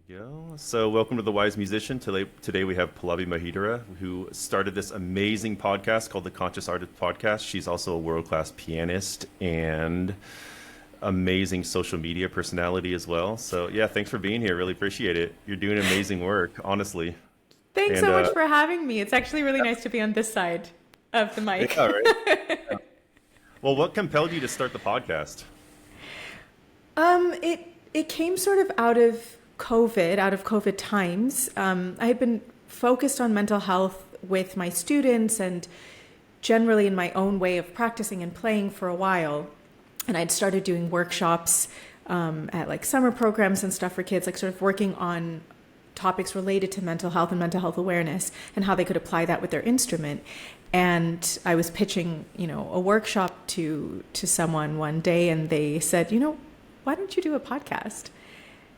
Go. So, welcome to The Wise Musician. Today we have Pallavi Mahidara, who started this amazing podcast called the Conscious Artist Podcast. She's also a world-class pianist and amazing social media personality as well. So, yeah, thanks for being here. Really appreciate it. You're doing amazing work, honestly. Thanks And so much for having me. It's actually really nice to be on this side of the mic. yeah, right. Well, what compelled you to start the podcast? It came sort of out of COVID times. I had been focused on mental health with my students and generally in my own way of practicing and playing for a while. And I'd started doing workshops at like summer programs and stuff for kids, like sort of working on topics related to mental health and mental health awareness and how they could apply that with their instrument. And I was pitching, a workshop to someone one day, and they said, why don't you do a podcast?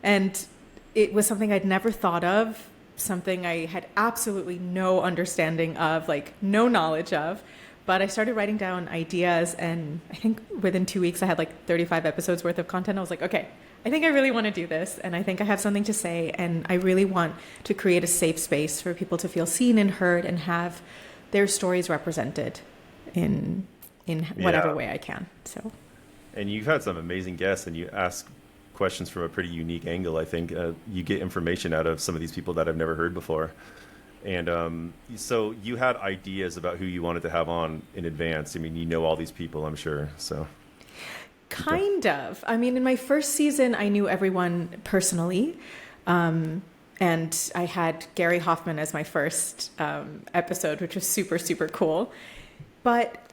And it was something I'd never thought of, something I had absolutely no understanding of, like no knowledge of. But I started writing down ideas, and I think within 2 weeks I had like 35 episodes worth of content. I was like, okay, I think I really want to do this, and I think I have something to say, and I really want to create a safe space for people to feel seen and heard and have their stories represented in whatever way I can. So, and you've had some amazing guests, and you ask questions from a pretty unique angle. I think you get information out of some of these people that I've never heard before. And so you had ideas about who you wanted to have on in advance. I mean, you know all these people, I'm sure. So kind of. I mean, in my first season, I knew everyone personally. And I had Gary Hoffman as my first episode, which was super, super cool. But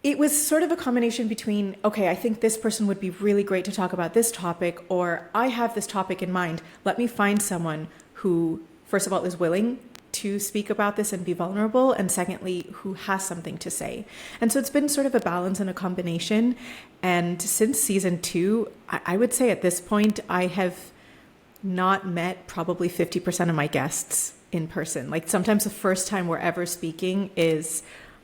it was sort of a combination between, okay, I think this person would be really great to talk about this topic, or I have this topic in mind. Let me find someone who, first of all, is willing to speak about this and be vulnerable, and secondly, who has something to say. And so it's been sort of a balance and a combination. And since season 2, I would say at this point, I have not met probably 50% of my guests in person. Like sometimes the first time we're ever speaking is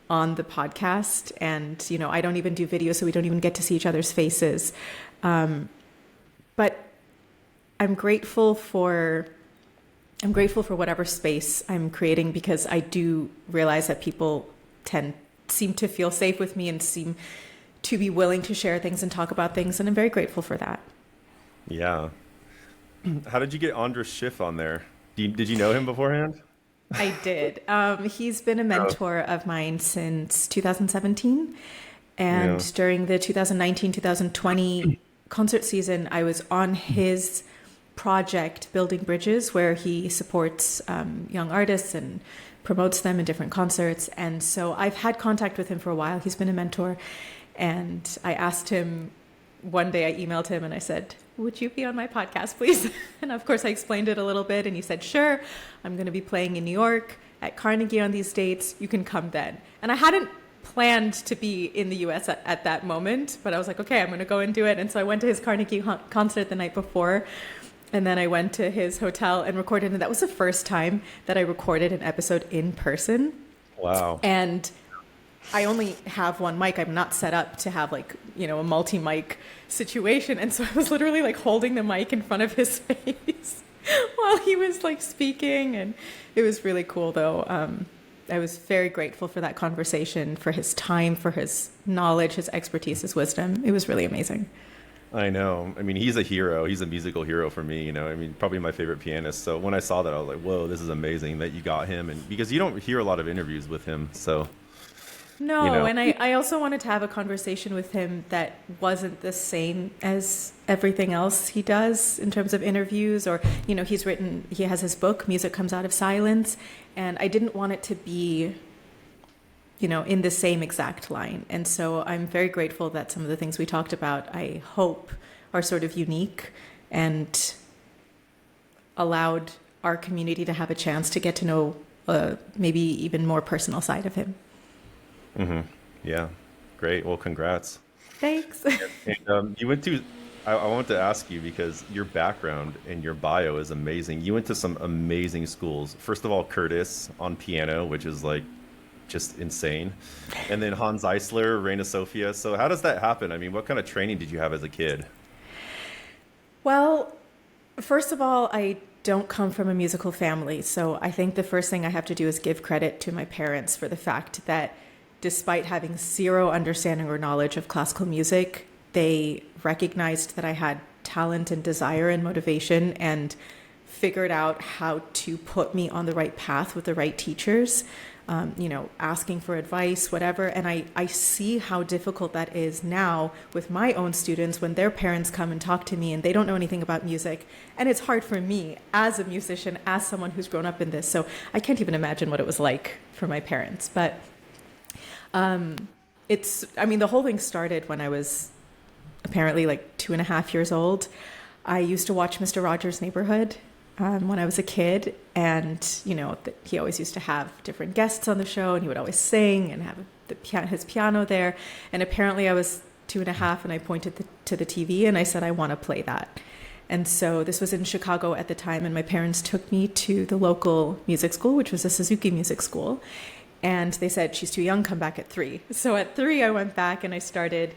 on the podcast, and I don't even do video, so we don't even get to see each other's faces. But I'm grateful for whatever space I'm creating, because I do realize that people seem to feel safe with me and seem to be willing to share things and talk about things, and I'm very grateful for that. yeah. How did you get Andras Schiff on there? Did you know him beforehand? I did. He's been a mentor of mine since 2017. And Yeah. during the 2019-2020 concert season, I was on his project, Building Bridges, where he supports young artists and promotes them in different concerts. And so I've had contact with him for a while. He's been a mentor. And I asked him, one day I emailed him and I said, would you be on my podcast, please? And of course I explained it a little bit, and he said, sure, I'm going to be playing in New York at Carnegie on these dates. You can come then. And I hadn't planned to be in the US at that moment, but I was like, okay, I'm going to go and do it. And so I went to his Carnegie concert the night before, and then I went to his hotel and recorded. And that was the first time that I recorded an episode in person. Wow. And I only have one mic. I'm not set up to have a multi-mic situation. And so I was literally like holding the mic in front of his face while he was like speaking. And it was really cool though. I was very grateful for that conversation, for his time, for his knowledge, his expertise, his wisdom. It was really amazing. I know. I mean, he's a hero. He's a musical hero for me, I mean, probably my favorite pianist. So when I saw that, I was like, whoa, this is amazing that you got him. And because you don't hear a lot of interviews with him. So no, and I also wanted to have a conversation with him that wasn't the same as everything else he does in terms of interviews, or, he has his book, Music Comes Out of Silence, and I didn't want it to be, in the same exact line. And so I'm very grateful that some of the things we talked about, I hope, are sort of unique and allowed our community to have a chance to get to know maybe even more personal side of him. Mm-hmm. Yeah. Great. Well, congrats. Thanks. And you went to, I wanted to ask you, because your background and your bio is amazing. You went to some amazing schools. First of all, Curtis on piano, which is like just insane. And then Hans Eisler, Reina Sofia. So how does that happen? I mean, what kind of training did you have as a kid? Well, First of all, I don't come from a musical family. So I think the first thing I have to do is give credit to my parents for the fact that despite having zero understanding or knowledge of classical music, they recognized that I had talent and desire and motivation and figured out how to put me on the right path with the right teachers, asking for advice, whatever. And I see how difficult that is now with my own students when their parents come and talk to me and they don't know anything about music. And it's hard for me as a musician, as someone who's grown up in this. So I can't even imagine what it was like for my parents. But the whole thing started when I was apparently like 2.5 years old. I used to watch Mr. Rogers' Neighborhood when I was a kid, and he always used to have different guests on the show, and he would always sing and have his piano there. And apparently, I was 2.5, and I pointed to the TV and I said, "I want to play that." And so this was in Chicago at the time, and my parents took me to the local music school, which was a Suzuki music school. And they said, "She's too young, come back at 3." So at 3, I went back and I started,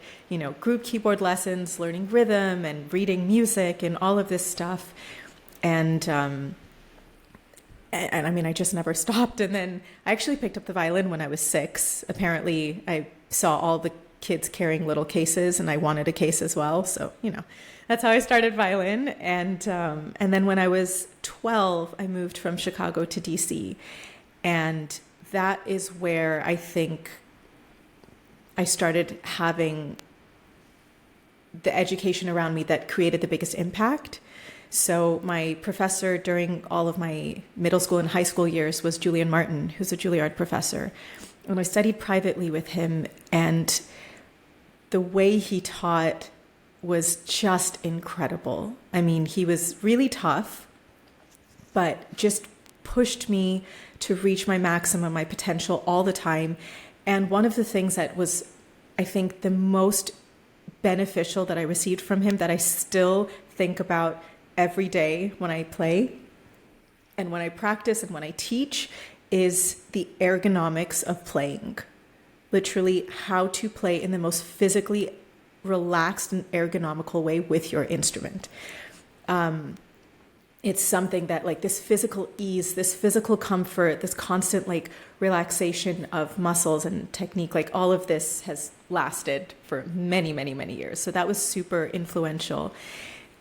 group keyboard lessons, learning rhythm and reading music and all of this stuff. And I just never stopped. And then I actually picked up the violin when I was 6. Apparently, I saw all the kids carrying little cases and I wanted a case as well. So, that's how I started violin. And then when I was 12, I moved from Chicago to DC. And that is where I think I started having the education around me that created the biggest impact. So my professor during all of my middle school and high school years was Julian Martin, who's a Juilliard professor. And I studied privately with him, and the way he taught was just incredible. I mean, he was really tough, but just pushed me to reach my maximum, my potential all the time. And one of the things that was, I think, the most beneficial that I received from him, that I still think about every day when I play and when I practice and when I teach, is the ergonomics of playing. Literally how to play in the most physically relaxed and ergonomical way with your instrument. It's something that, like, this physical ease, this physical comfort, this constant like relaxation of muscles and technique, like all of this has lasted for many, many, many years. So that was super influential.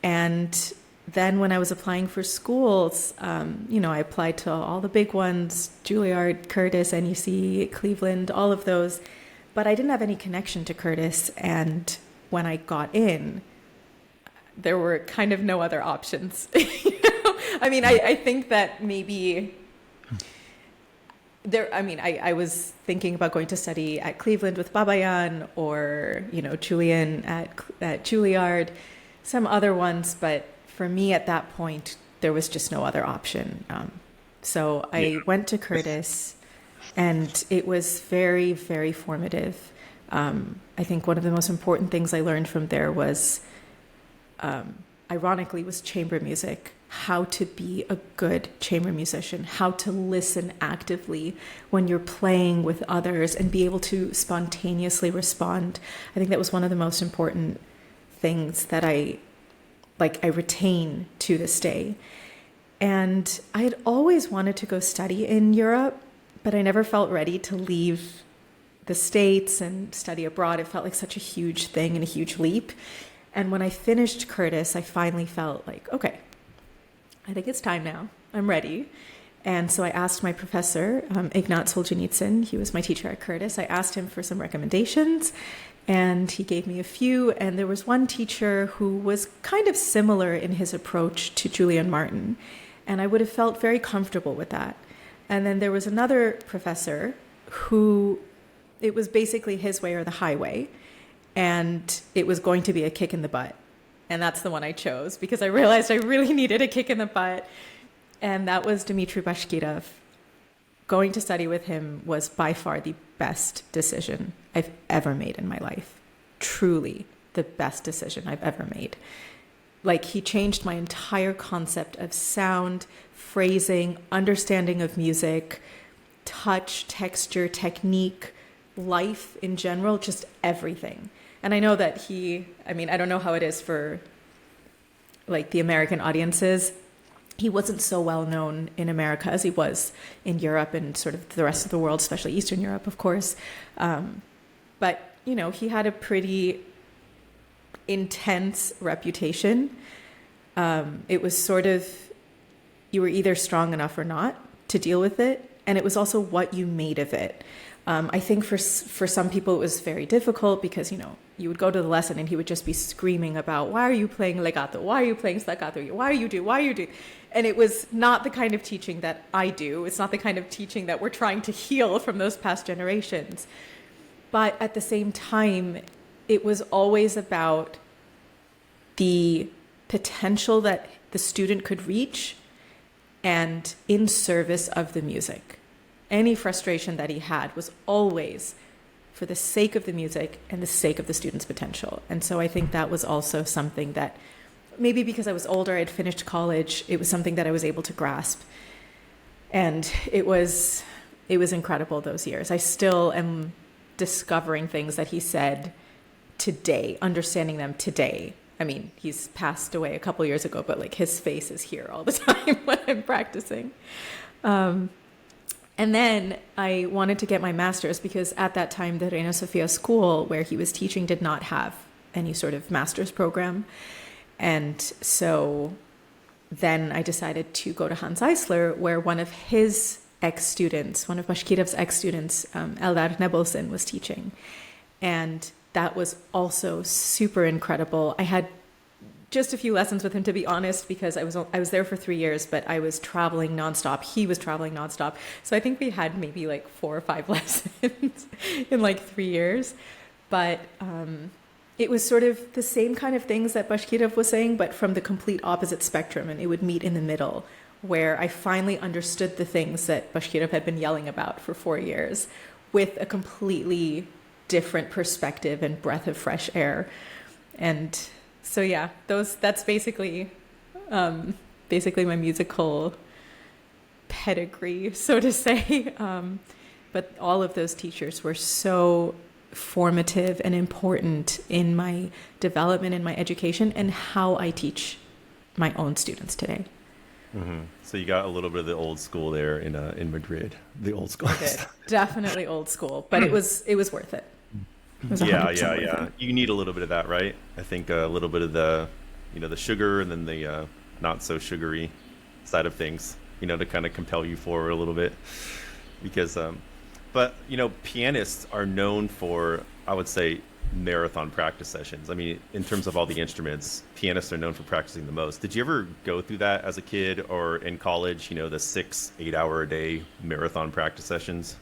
And then when I was applying for schools, I applied to all the big ones, Juilliard, Curtis, NUC, Cleveland, all of those. But I didn't have any connection to Curtis. And when I got in, there were kind of no other options. I think that maybe I was thinking about going to study at Cleveland with Babayan, or, Julian at Juilliard, some other ones. But for me at that point, there was just no other option. So I went to Curtis, and it was very, very formative. I think one of the most important things I learned from there was, ironically, was chamber music. How to be a good chamber musician, how to listen actively when you're playing with others and be able to spontaneously respond. I think that was one of the most important things that I retain to this day. And I had always wanted to go study in Europe, but I never felt ready to leave the States and study abroad. It felt like such a huge thing and a huge leap. And when I finished Curtis, I finally felt like, okay, I think it's time now. I'm ready. And so I asked my professor, Ignat Solzhenitsyn, he was my teacher at Curtis. I asked him for some recommendations, and he gave me a few. And there was one teacher who was kind of similar in his approach to Julian Martin, and I would have felt very comfortable with that. And then there was another professor who, it was basically his way or the highway, and it was going to be a kick in the butt. And that's the one I chose because I realized I really needed a kick in the butt. And that was Dmitry Bashkirov. Going to study with him was by far the best decision I've ever made in my life. Truly the best decision I've ever made. Like, he changed my entire concept of sound, phrasing, understanding of music, touch, texture, technique, life in general, just everything. And I know that I don't know how it is for like the American audiences. He wasn't so well known in America as he was in Europe and sort of the rest of the world, especially Eastern Europe, of course. But, you know, he had a pretty intense reputation. It was sort of, you were either strong enough or not to deal with it. And it was also what you made of it. I think for some people it was very difficult because, you know, you would go to the lesson and he would just be screaming about, why are you playing legato? Why are you playing staccato? Why are you doing? And it was not the kind of teaching that I do. It's not the kind of teaching that we're trying to heal from those past generations. But at the same time, it was always about the potential that the student could reach and in service of the music. Any frustration that he had was always for the sake of the music and the sake of the student's potential. And so I think that was also something that maybe because I was older, I'd finished college, it was something that I was able to grasp. And it was incredible those years. I still am discovering things that he said today, understanding them today. I mean, he's passed away a couple years ago, but like his face is here all the time when I'm practicing. And then I wanted to get my master's because at that time, the Reina Sofia school where he was teaching did not have any sort of master's program. And so then I decided to go to Hans Eisler, where one of his ex-students, one of Bashkirov's ex-students, Eldar Nebelson, was teaching. And that was also super incredible. I had just a few lessons with him, to be honest, because I was there for 3 years, but I was traveling nonstop. He was traveling nonstop. So I think we had maybe like 4 or 5 lessons in like 3 years. But it was sort of the same kind of things that Bashkirov was saying, but from the complete opposite spectrum. And it would meet in the middle, where I finally understood the things that Bashkirov had been yelling about for 4 years with a completely different perspective and breath of fresh air. And so yeah, that's basically my musical pedigree, so to say. But all of those teachers were so formative and important in my development, in my education, and how I teach my own students today. Mm-hmm. So you got a little bit of the old school there in Madrid, the old school. Definitely old school, but it was worth it. Yeah. You need a little bit of that, right? I think a little bit of the, the sugar and then the not so sugary side of things, to kind of compel you forward a little bit. Because, but pianists are known for, I would say, marathon practice sessions. I mean, in terms of all the instruments, pianists are known for practicing the most. Did you ever go through that as a kid or in college? The 6-8 hour a day marathon practice sessions?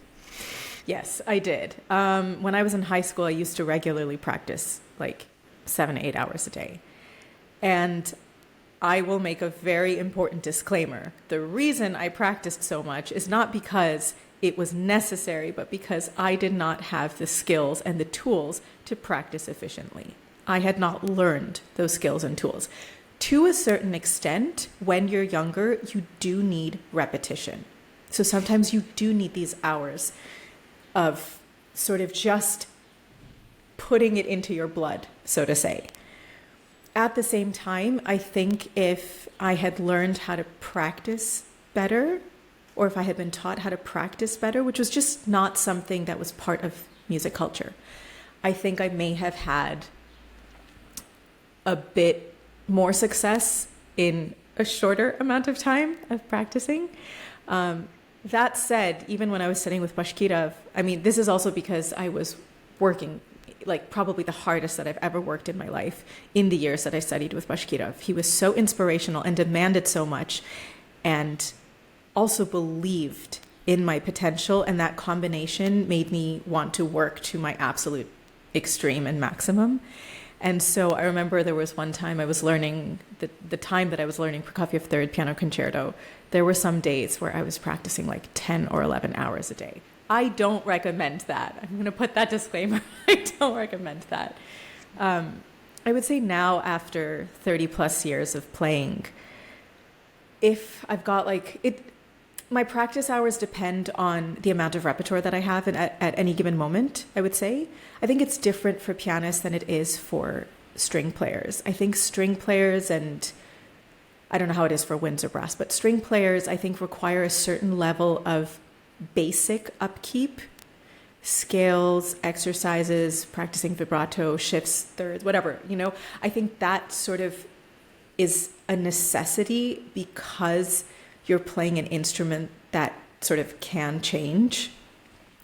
Yes, I did. When I was in high school, I used to regularly practice like 7 to 8 hours a day. And I will make a very important disclaimer. The reason I practiced so much is not because it was necessary, but because I did not have the skills and the tools to practice efficiently. I had not learned those skills and tools. To a certain extent, when you're younger, you do need repetition. So sometimes you do need these hours of sort of just putting it into your blood, so to say. At the same time, I think if I had learned how to practice better, or if I had been taught how to practice better, which was just not something that was part of music culture, I think I may have had a bit more success in a shorter amount of time of practicing. That said, even when I was studying with Bashkirov, I mean, this is also because I was working like probably the hardest that I've ever worked in my life in the years that I studied with Bashkirov. He was so inspirational and demanded so much and also believed in my potential. And that combination made me want to work to my absolute extreme and maximum. And so I remember there was one time I was learning, the time that I was learning Prokofiev Third Piano Concerto, there were some days where I was practicing like 10 or 11 hours a day. I don't recommend that. I'm going to put that disclaimer. I don't recommend that. I would say now, after 30 plus years of playing, if I've got my practice hours depend on the amount of repertoire that I have at any given moment, I would say. I think it's different for pianists than it is for string players. I think string players and I don't know how it is for winds or brass, but string players, I think, require a certain level of basic upkeep, scales, exercises, practicing vibrato, shifts, thirds, whatever, I think that sort of is a necessity because you're playing an instrument that sort of can change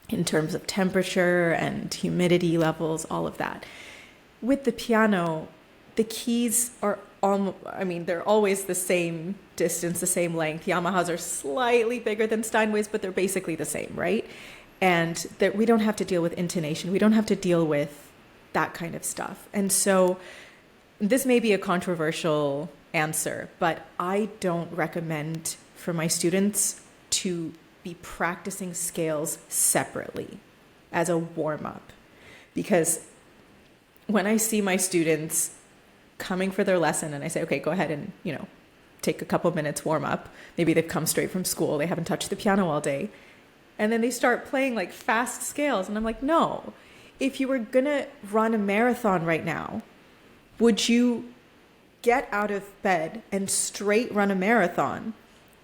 in terms of temperature and humidity levels, all of that. With the piano, the keys are they're always the same distance, the same length. Yamahas are slightly bigger than Steinways, but they're basically the same, right? And that we don't have to deal with intonation. We don't have to deal with that kind of stuff. And so this may be a controversial answer, but I don't recommend for my students to be practicing scales separately as a warm-up. Because when I see my students coming for their lesson and I say, okay, go ahead and, take a couple minutes warm up. Maybe they've come straight from school. They haven't touched the piano all day. And then they start playing like fast scales. And I'm like, no, if you were going to run a marathon right now, would you get out of bed and straight run a marathon?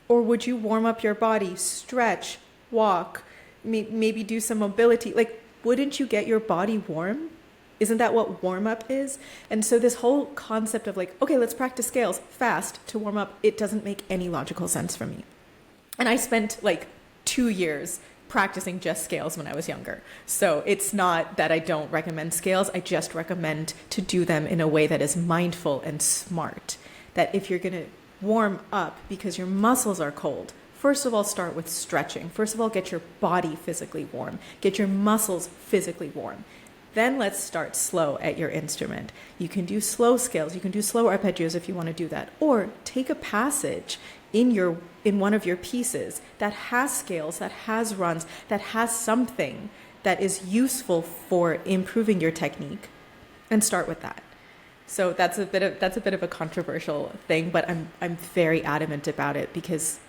Or would you warm up your body, stretch, walk, maybe do some mobility? Like, wouldn't you get your body warm? Isn't that what warm up is? And so this whole concept of like, okay, let's practice scales fast to warm up, it doesn't make any logical sense for me. And I spent like 2 years practicing just scales when I was younger. So it's not that I don't recommend scales. I just recommend to do them in a way that is mindful and smart. That if you're going to warm up because your muscles are cold, first of all, start with stretching. First of all, get your body physically warm. Get your muscles physically warm. Then let's start slow at your instrument. You can do slow scales. You can do slow arpeggios if you want to do that. Or take a passage in one of your pieces that has scales, that has runs, that has something that is useful for improving your technique, and start with that. So that's a bit of a controversial thing, but I'm very adamant about it because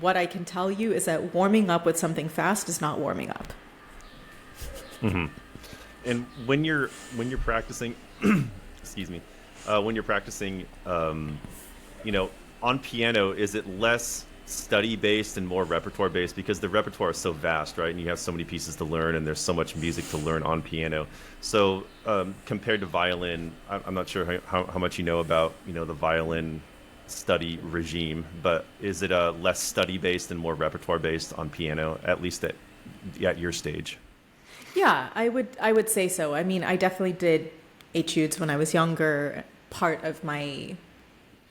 what I can tell you is that warming up with something fast is not warming up. Mm-hmm. And when you're practicing, excuse me, when you're practicing, on piano, is it less study based and more repertoire based? Because the repertoire is so vast, right? And you have so many pieces to learn, and there's so much music to learn on piano. So compared to violin, I'm not sure how much you know about the violin study regime, but is it less study based and more repertoire based on piano, at least at your stage? Yeah, I would say so. I mean, I definitely did etudes when I was younger. Part of my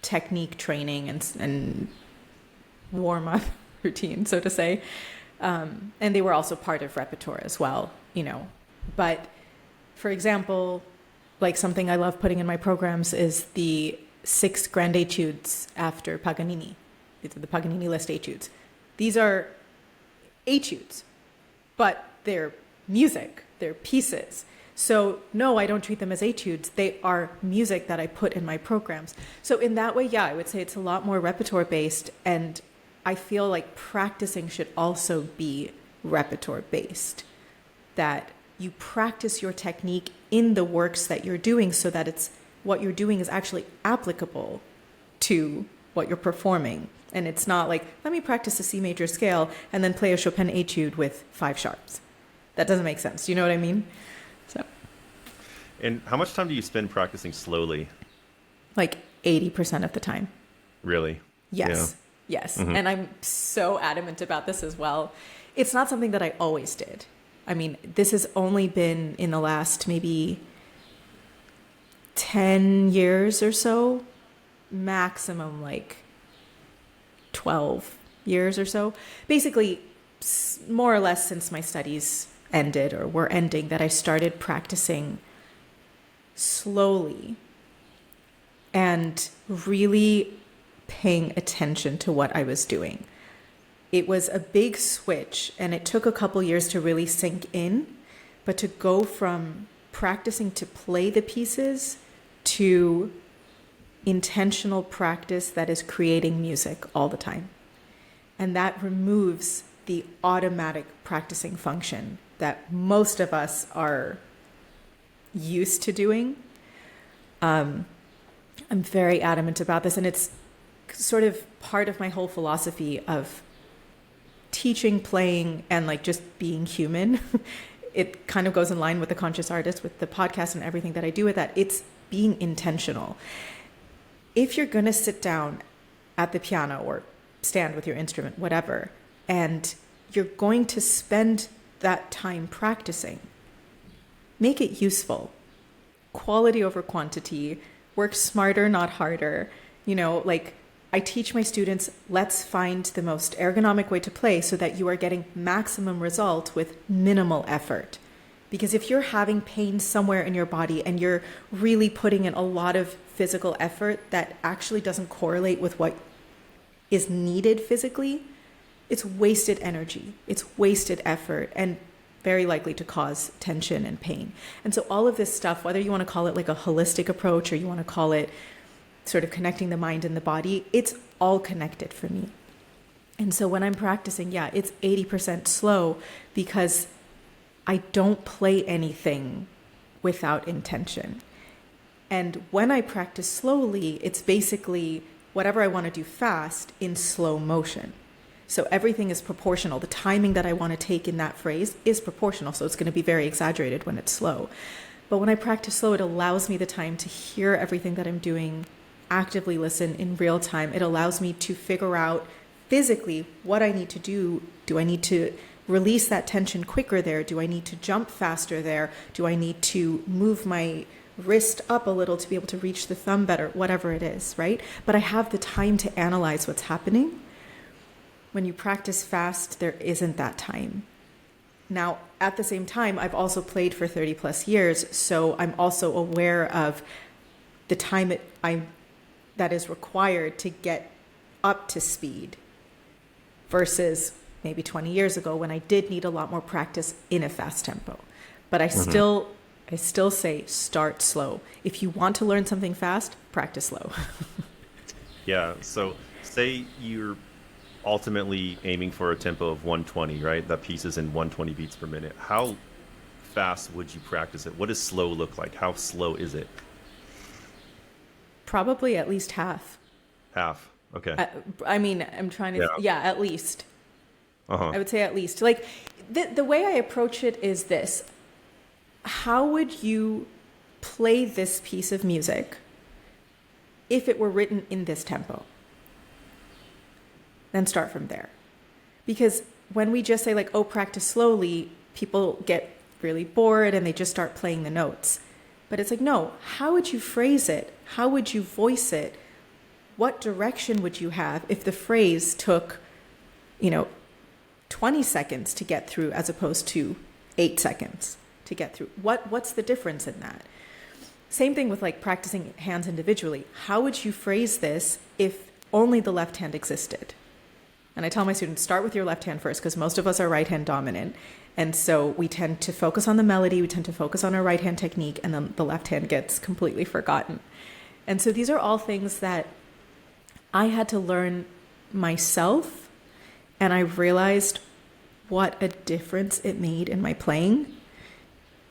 technique training and warm up routine, so to say, and they were also part of repertoire as well. But for example, like something I love putting in my programs is the 6 grand etudes after Paganini. These are the Paganini list etudes. These are etudes, but they're music, they're pieces. So no, I don't treat them as etudes. They are music that I put in my programs. So in that way, yeah, I would say it's a lot more repertoire based. And I feel like practicing should also be repertoire based. That you practice your technique in the works that you're doing so that what you're doing is actually applicable to what you're performing. And it's not like, let me practice a C major scale and then play a Chopin etude with 5 sharps. That doesn't make sense. Do you know what I mean? So. And how much time do you spend practicing slowly? Like 80% of the time. Really? Yes. Yeah. Yes. Mm-hmm. And I'm so adamant about this as well. It's not something that I always did. I mean, this has only been in the last maybe 10 years or so, maximum like 12 years or so. Basically, more or less since my studies ended or were ending, that I started practicing slowly and really paying attention to what I was doing. It was a big switch, and it took a couple years to really sink in, but to go from practicing to play the pieces to intentional practice that is creating music all the time. And that removes the automatic practicing function that most of us are used to doing. I'm very adamant about this, and sort of part of my whole philosophy of teaching, playing, and like just being human. It kind of goes in line with the Conscious Artist, with the podcast and everything that I do with that. It's being intentional. If you're going to sit down at the piano or stand with your instrument, whatever, and you're going to spend that time practicing, make it useful. Quality over quantity. Work smarter, not harder. Like I teach my students, let's find the most ergonomic way to play so that you are getting maximum result with minimal effort. Because if you're having pain somewhere in your body and you're really putting in a lot of physical effort that actually doesn't correlate with what is needed physically, it's wasted energy, it's wasted effort, and very likely to cause tension and pain. And so all of this stuff, whether you want to call it like a holistic approach or you want to call it sort of connecting the mind and the body, it's all connected for me. And so when I'm practicing, yeah, it's 80% slow because I don't play anything without intention. And when I practice slowly, it's basically whatever I want to do fast in slow motion. So everything is proportional. The timing that I want to take in that phrase is proportional. So it's going to be very exaggerated when it's slow. But when I practice slow, it allows me the time to hear everything that I'm doing, actively listen in real time. It allows me to figure out physically what I need to do. Do I need to release that tension quicker there? Do I need to jump faster there? Do I need to move my wrist up a little to be able to reach the thumb better? Whatever it is, right? But I have the time to analyze what's happening. When you practice fast, there isn't that time. Now, at the same time, I've also played for 30 plus years, so I'm also aware of the time that is required to get up to speed versus maybe 20 years ago when I did need a lot more practice in a fast tempo. But I still say start slow. If you want to learn something fast, practice slow. Yeah. So say you're ultimately aiming for a tempo of 120, right? That piece is in 120 beats per minute. How fast would you practice it? What does slow look like? How slow is it? Probably at least half. Half. Okay. I'm trying to, yeah at least. Uh-huh. I would say at least. Like the way I approach it is this. How would you play this piece of music if it were written in this tempo? Then start from there. Because when we just say like, oh, practice slowly, people get really bored and they just start playing the notes. But it's like, no, how would you phrase it? How would you voice it? What direction would you have if the phrase took, 20 seconds to get through as opposed to 8 seconds to get through? What's the difference in that? Same thing with like practicing hands individually. How would you phrase this if only the left hand existed? And I tell my students, start with your left hand first, because most of us are right hand dominant. And so we tend to focus on the melody, we tend to focus on our right hand technique, and then the left hand gets completely forgotten. And so these are all things that I had to learn myself, and I realized what a difference it made in my playing.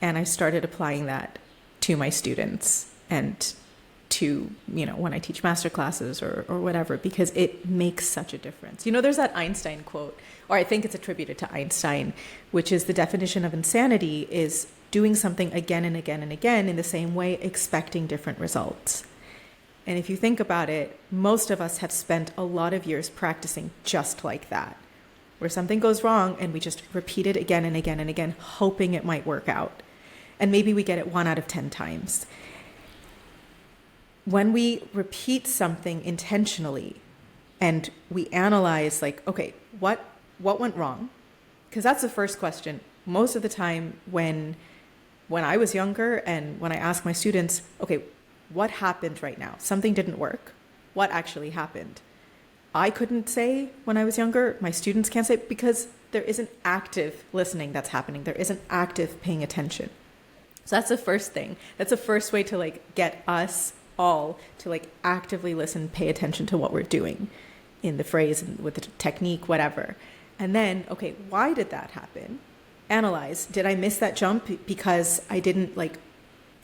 And I started applying that to my students and to, when I teach master classes or whatever, because it makes such a difference. There's that Einstein quote, or I think it's attributed to Einstein, which is the definition of insanity is doing something again and again and again in the same way, expecting different results. And if you think about it, most of us have spent a lot of years practicing just like that, where something goes wrong and we just repeat it again and again and again, hoping it might work out. And maybe we get it 1 out of 10 times. When we repeat something intentionally and we analyze like, okay, what went wrong? Because that's the first question. Most of the time when I was younger and when I ask my students, okay, what happened right now? Something didn't work. What actually happened? I couldn't say when I was younger. My students can't say because there isn't active listening that's happening. There isn't active paying attention. So that's the first thing. That's the first way to like get us all to like actively listen, pay attention to what we're doing in the phrase and with the technique, whatever. And then, okay, why did that happen? Analyze. Did I miss that jump because I didn't like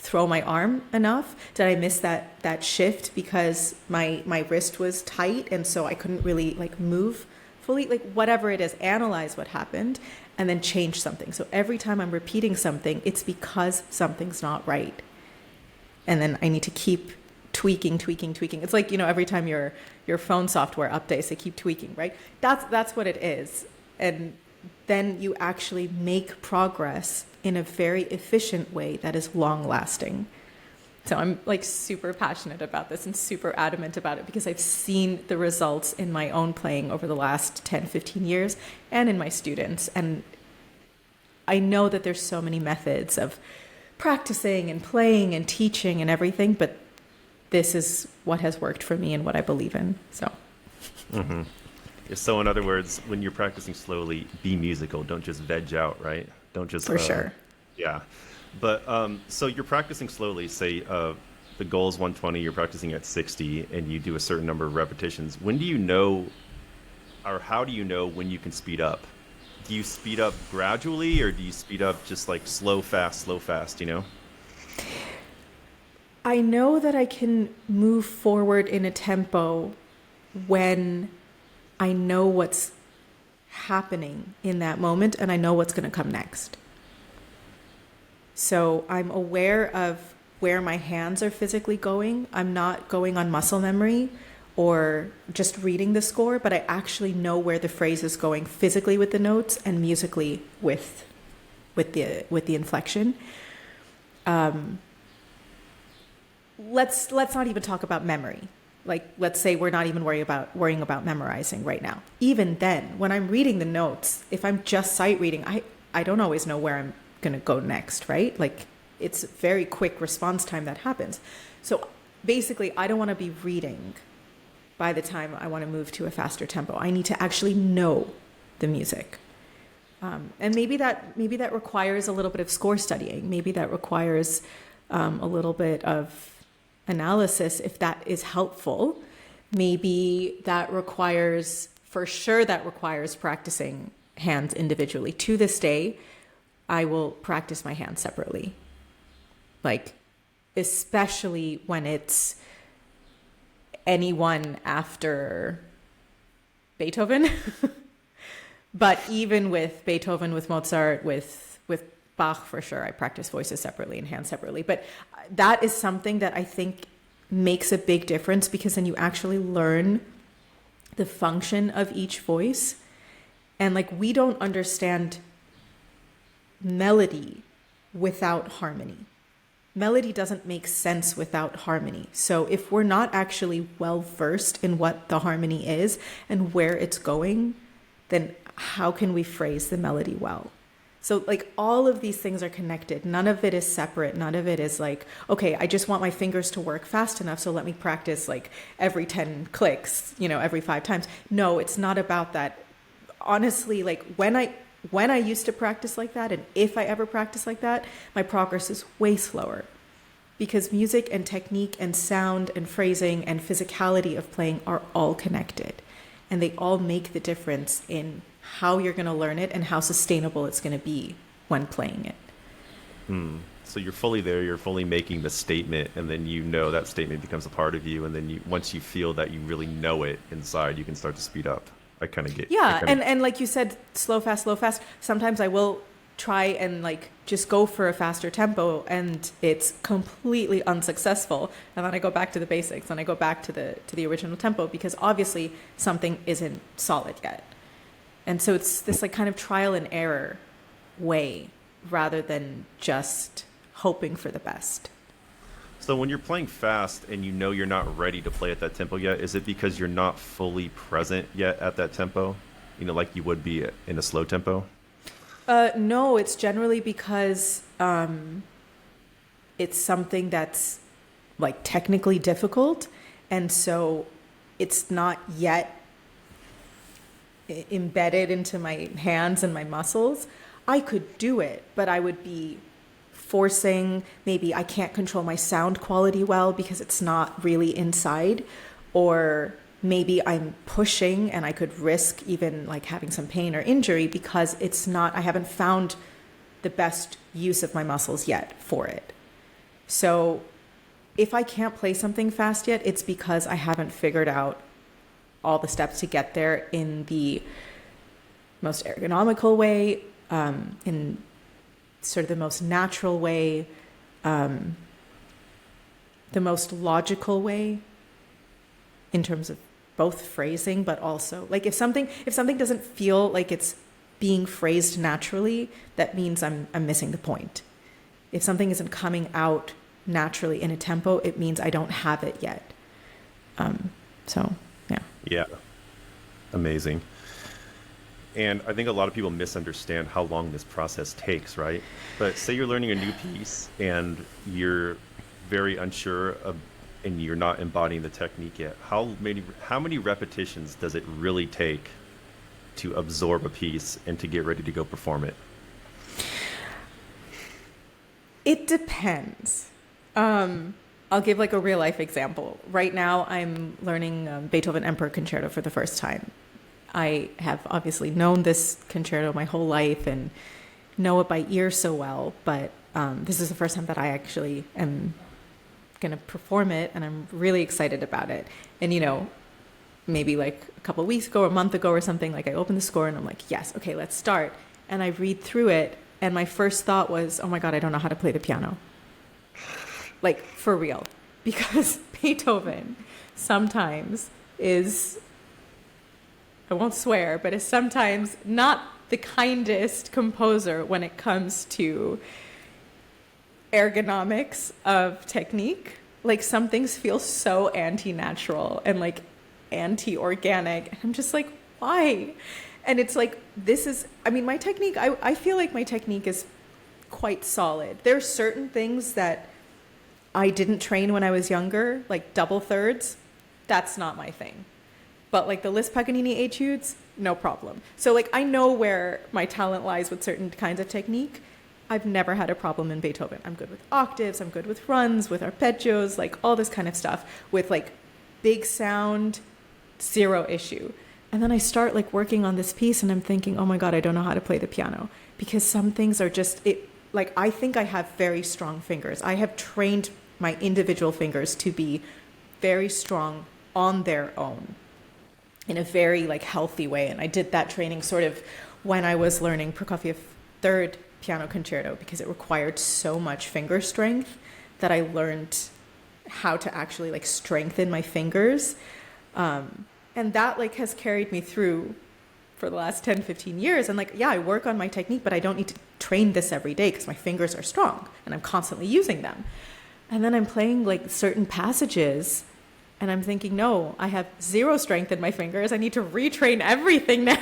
throw my arm enough? Did I miss that shift because my wrist was tight and so I couldn't really like move fully? Like whatever it is, analyze what happened and then change something. So every time I'm repeating something, it's because something's not right. And then I need to keep tweaking. It's like, every time your phone software updates, they keep tweaking, right? That's what it is. And then you actually make progress in a very efficient way that is long lasting. So I'm like super passionate about this and super adamant about it because I've seen the results in my own playing over the last 10, 15 years and in my students. And I know that there's so many methods of practicing and playing and teaching and everything, but this is what has worked for me and what I believe in. So. Mm-hmm. So in other words, when you're practicing slowly, be musical. Don't just veg out, right? Don't just... For sure. Yeah. But so you're practicing slowly. Say the goal is 120, you're practicing at 60, and you do a certain number of repetitions. When do you know, or how do you know when you can speed up? Do you speed up gradually, or do you speed up just like slow, fast, I know that I can move forward in a tempo when I know what's happening in that moment and I know what's going to come next. So I'm aware of where my hands are physically going. I'm not going on muscle memory or just reading the score, but I actually know where the phrase is going physically with the notes and musically with the inflection. Let's not even talk about memory. Like, let's say we're not even worrying about memorizing right now. Even then, when I'm reading the notes, if I'm just sight reading, I don't always know where I'm going to go next, right? Like, it's very quick response time that happens. So basically, I don't want to be reading by the time I want to move to a faster tempo. I need to actually know the music. And maybe that requires a little bit of score studying. Maybe that requires a little bit of analysis if that is helpful. Maybe that requires practicing hands individually. To this day, I will practice my hands separately. Like, especially when it's anyone after Beethoven. But even with Beethoven, with Mozart, with Bach, for sure, I practice voices separately and hands separately. But that is something that I think makes a big difference because then you actually learn the function of each voice. And like, we don't understand melody without harmony. Melody doesn't make sense without harmony. So if we're not actually well versed in what the harmony is and where it's going, then how can we phrase the melody well? So like, all of these things are connected. None of it is separate. None of it is like, okay, I just want my fingers to work fast enough, so let me practice like every 10 clicks, every 5 times. No, it's not about that. Honestly, like when I used to practice like that, and if I ever practice like that, my progress is way slower because music and technique and sound and phrasing and physicality of playing are all connected, and they all make the difference in how you're going to learn it and how sustainable it's going to be when playing it. So you're fully there, you're fully making the statement, and then that statement becomes a part of you, and then once you feel that you really know it inside, you can start to speed up. I kind of get... Yeah, and like you said, slow, fast. Sometimes I will try and like just go for a faster tempo, and it's completely unsuccessful. And then I go back to the basics, and I go back to the original tempo because obviously something isn't solid yet. And so it's this like kind of trial and error way rather than just hoping for the best. So when you're playing fast and you're not ready to play at that tempo yet, is it because you're not fully present yet at that tempo? Like you would be in a slow tempo? No, it's generally because it's something that's like technically difficult. And so it's not yet embedded into my hands and my muscles. I could do it, but I would be forcing, maybe I can't control my sound quality well because it's not really inside, or maybe I'm pushing and I could risk even like having some pain or injury because I haven't found the best use of my muscles yet for it. So if I can't play something fast yet, it's because I haven't figured out all the steps to get there in the most ergonomical way, in sort of the most natural way, the most logical way in terms of both phrasing, but also like if something doesn't feel like it's being phrased naturally, that means I'm missing the point. If something isn't coming out naturally in a tempo, it means I don't have it yet. So yeah. Yeah. Amazing. And I think a lot of people misunderstand how long this process takes, right? But say you're learning a new piece and you're very unsure of, and you're not embodying the technique yet. How many repetitions does it really take to absorb a piece and to get ready to go perform it? It depends. I'll give like a real life example. Right now, I'm learning Beethoven Emperor Concerto for the first time. I have obviously known this concerto my whole life and know it by ear so well, but this is the first time that I actually am going to perform it, and I'm really excited about it. And, you know, maybe like a couple of weeks ago or a month ago or something, like I opened the score and I'm like, yes, okay, let's start. And I read through it, and my first thought was, oh my God, I don't know how to play the piano. Like, for real. Because Beethoven sometimes is, I won't swear, but is sometimes not the kindest composer when it comes to ergonomics of technique. Like, some things feel so anti-natural and like anti-organic. And I'm just like, why? And it's like, this is, I mean, my technique, I feel like my technique is quite solid. There are certain things that I didn't train when I was younger, like double thirds. That's not my thing. But like the Liszt Paganini etudes, no problem. So like I know where my talent lies with certain kinds of technique. I've never had a problem in Beethoven. I'm good with octaves, I'm good with runs, with arpeggios, like all this kind of stuff. With like big sound, zero issue. And then I start like working on this piece and I'm thinking, oh my God, I don't know how to play the piano. Because some things are just, like I think I have very strong fingers. I have trained my individual fingers to be very strong on their own in a very like healthy way. And I did that training sort of when I was learning Prokofiev third piano concerto, because it required so much finger strength that I learned how to actually like strengthen my fingers. And that like has carried me through for the last 10, 15 years. And like, yeah, I work on my technique, but I don't need to train this every day because my fingers are strong and I'm constantly using them. And then I'm playing like certain passages and I'm thinking, no, I have zero strength in my fingers. I need to retrain everything now.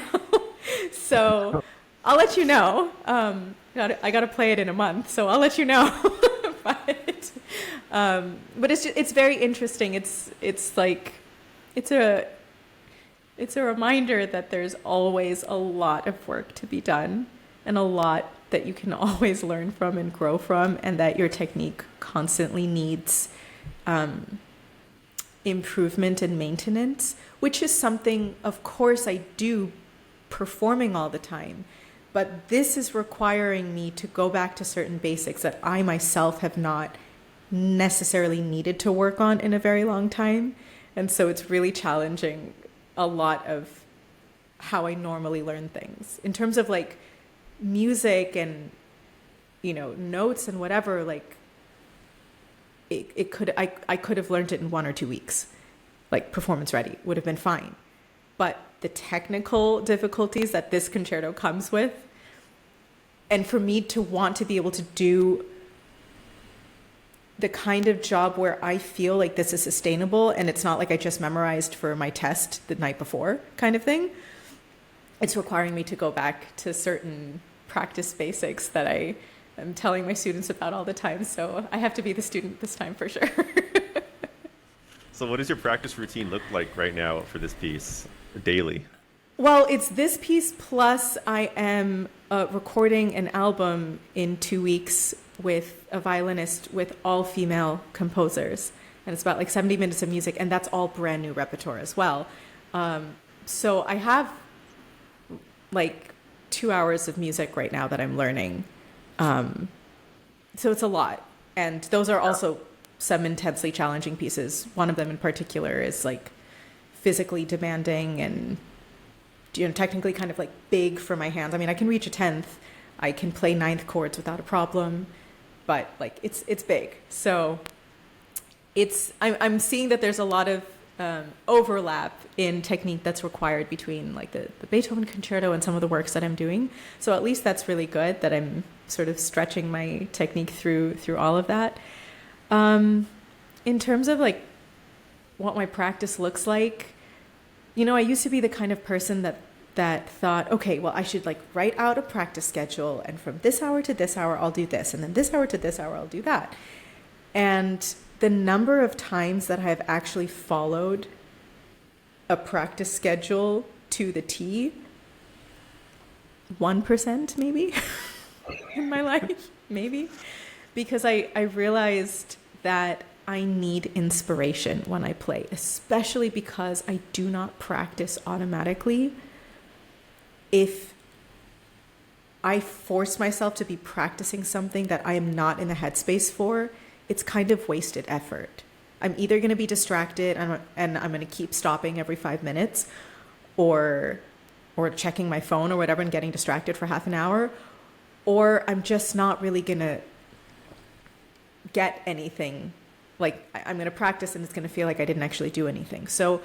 So I'll let you know. I got to play it in a month, so I'll let you know. But it's very interesting. It's a reminder that there's always a lot of work to be done and a lot that you can always learn from and grow from, and that your technique constantly needs improvement and maintenance, which is something, of course, I do performing all the time. But this is requiring me to go back to certain basics that I myself have not necessarily needed to work on in a very long time. And so it's really challenging a lot of how I normally learn things. In terms of like music and, you know, notes and whatever, like I could have learned it in 1 or 2 weeks. Like performance ready would have been fine. But the technical difficulties that this concerto comes with, and for me to want to be able to do the kind of job where I feel like this is sustainable and it's not like I just memorized for my test the night before kind of thing, it's requiring me to go back to certain practice basics that I am telling my students about all the time. So I have to be the student this time for sure. So what does your practice routine look like right now for this piece daily? Well, it's this piece plus I am recording an album in 2 weeks with a violinist with all female composers. And it's about like 70 minutes of music, and that's all brand new repertoire as well. So I have like 2 hours of music right now that I'm learning. So it's a lot. And those are also some intensely challenging pieces. One of them in particular is like physically demanding and, technically kind of like big for my hands. I mean, I can reach a 10th. I can play 9th chords without a problem, but like it's big. So I'm seeing that there's a lot of overlap in technique that's required between like the Beethoven concerto and some of the works that I'm doing. So at least that's really good that I'm sort of stretching my technique through all of that. In terms of like what my practice looks like, I used to be the kind of person that thought, okay, well, I should like write out a practice schedule, and from this hour to this hour, I'll do this, and then this hour to this hour, I'll do that. And the number of times that I have actually followed a practice schedule to the T, 1% maybe in my life, maybe, because I realized that I need inspiration when I play, especially because I do not practice automatically. If I force myself to be practicing something that I am not in the headspace for, it's kind of wasted effort. I'm either going to be distracted and I'm going to keep stopping every 5 minutes or checking my phone or whatever and getting distracted for half an hour, or I'm just not really going to get anything. Like I'm going to practice and it's going to feel like I didn't actually do anything. So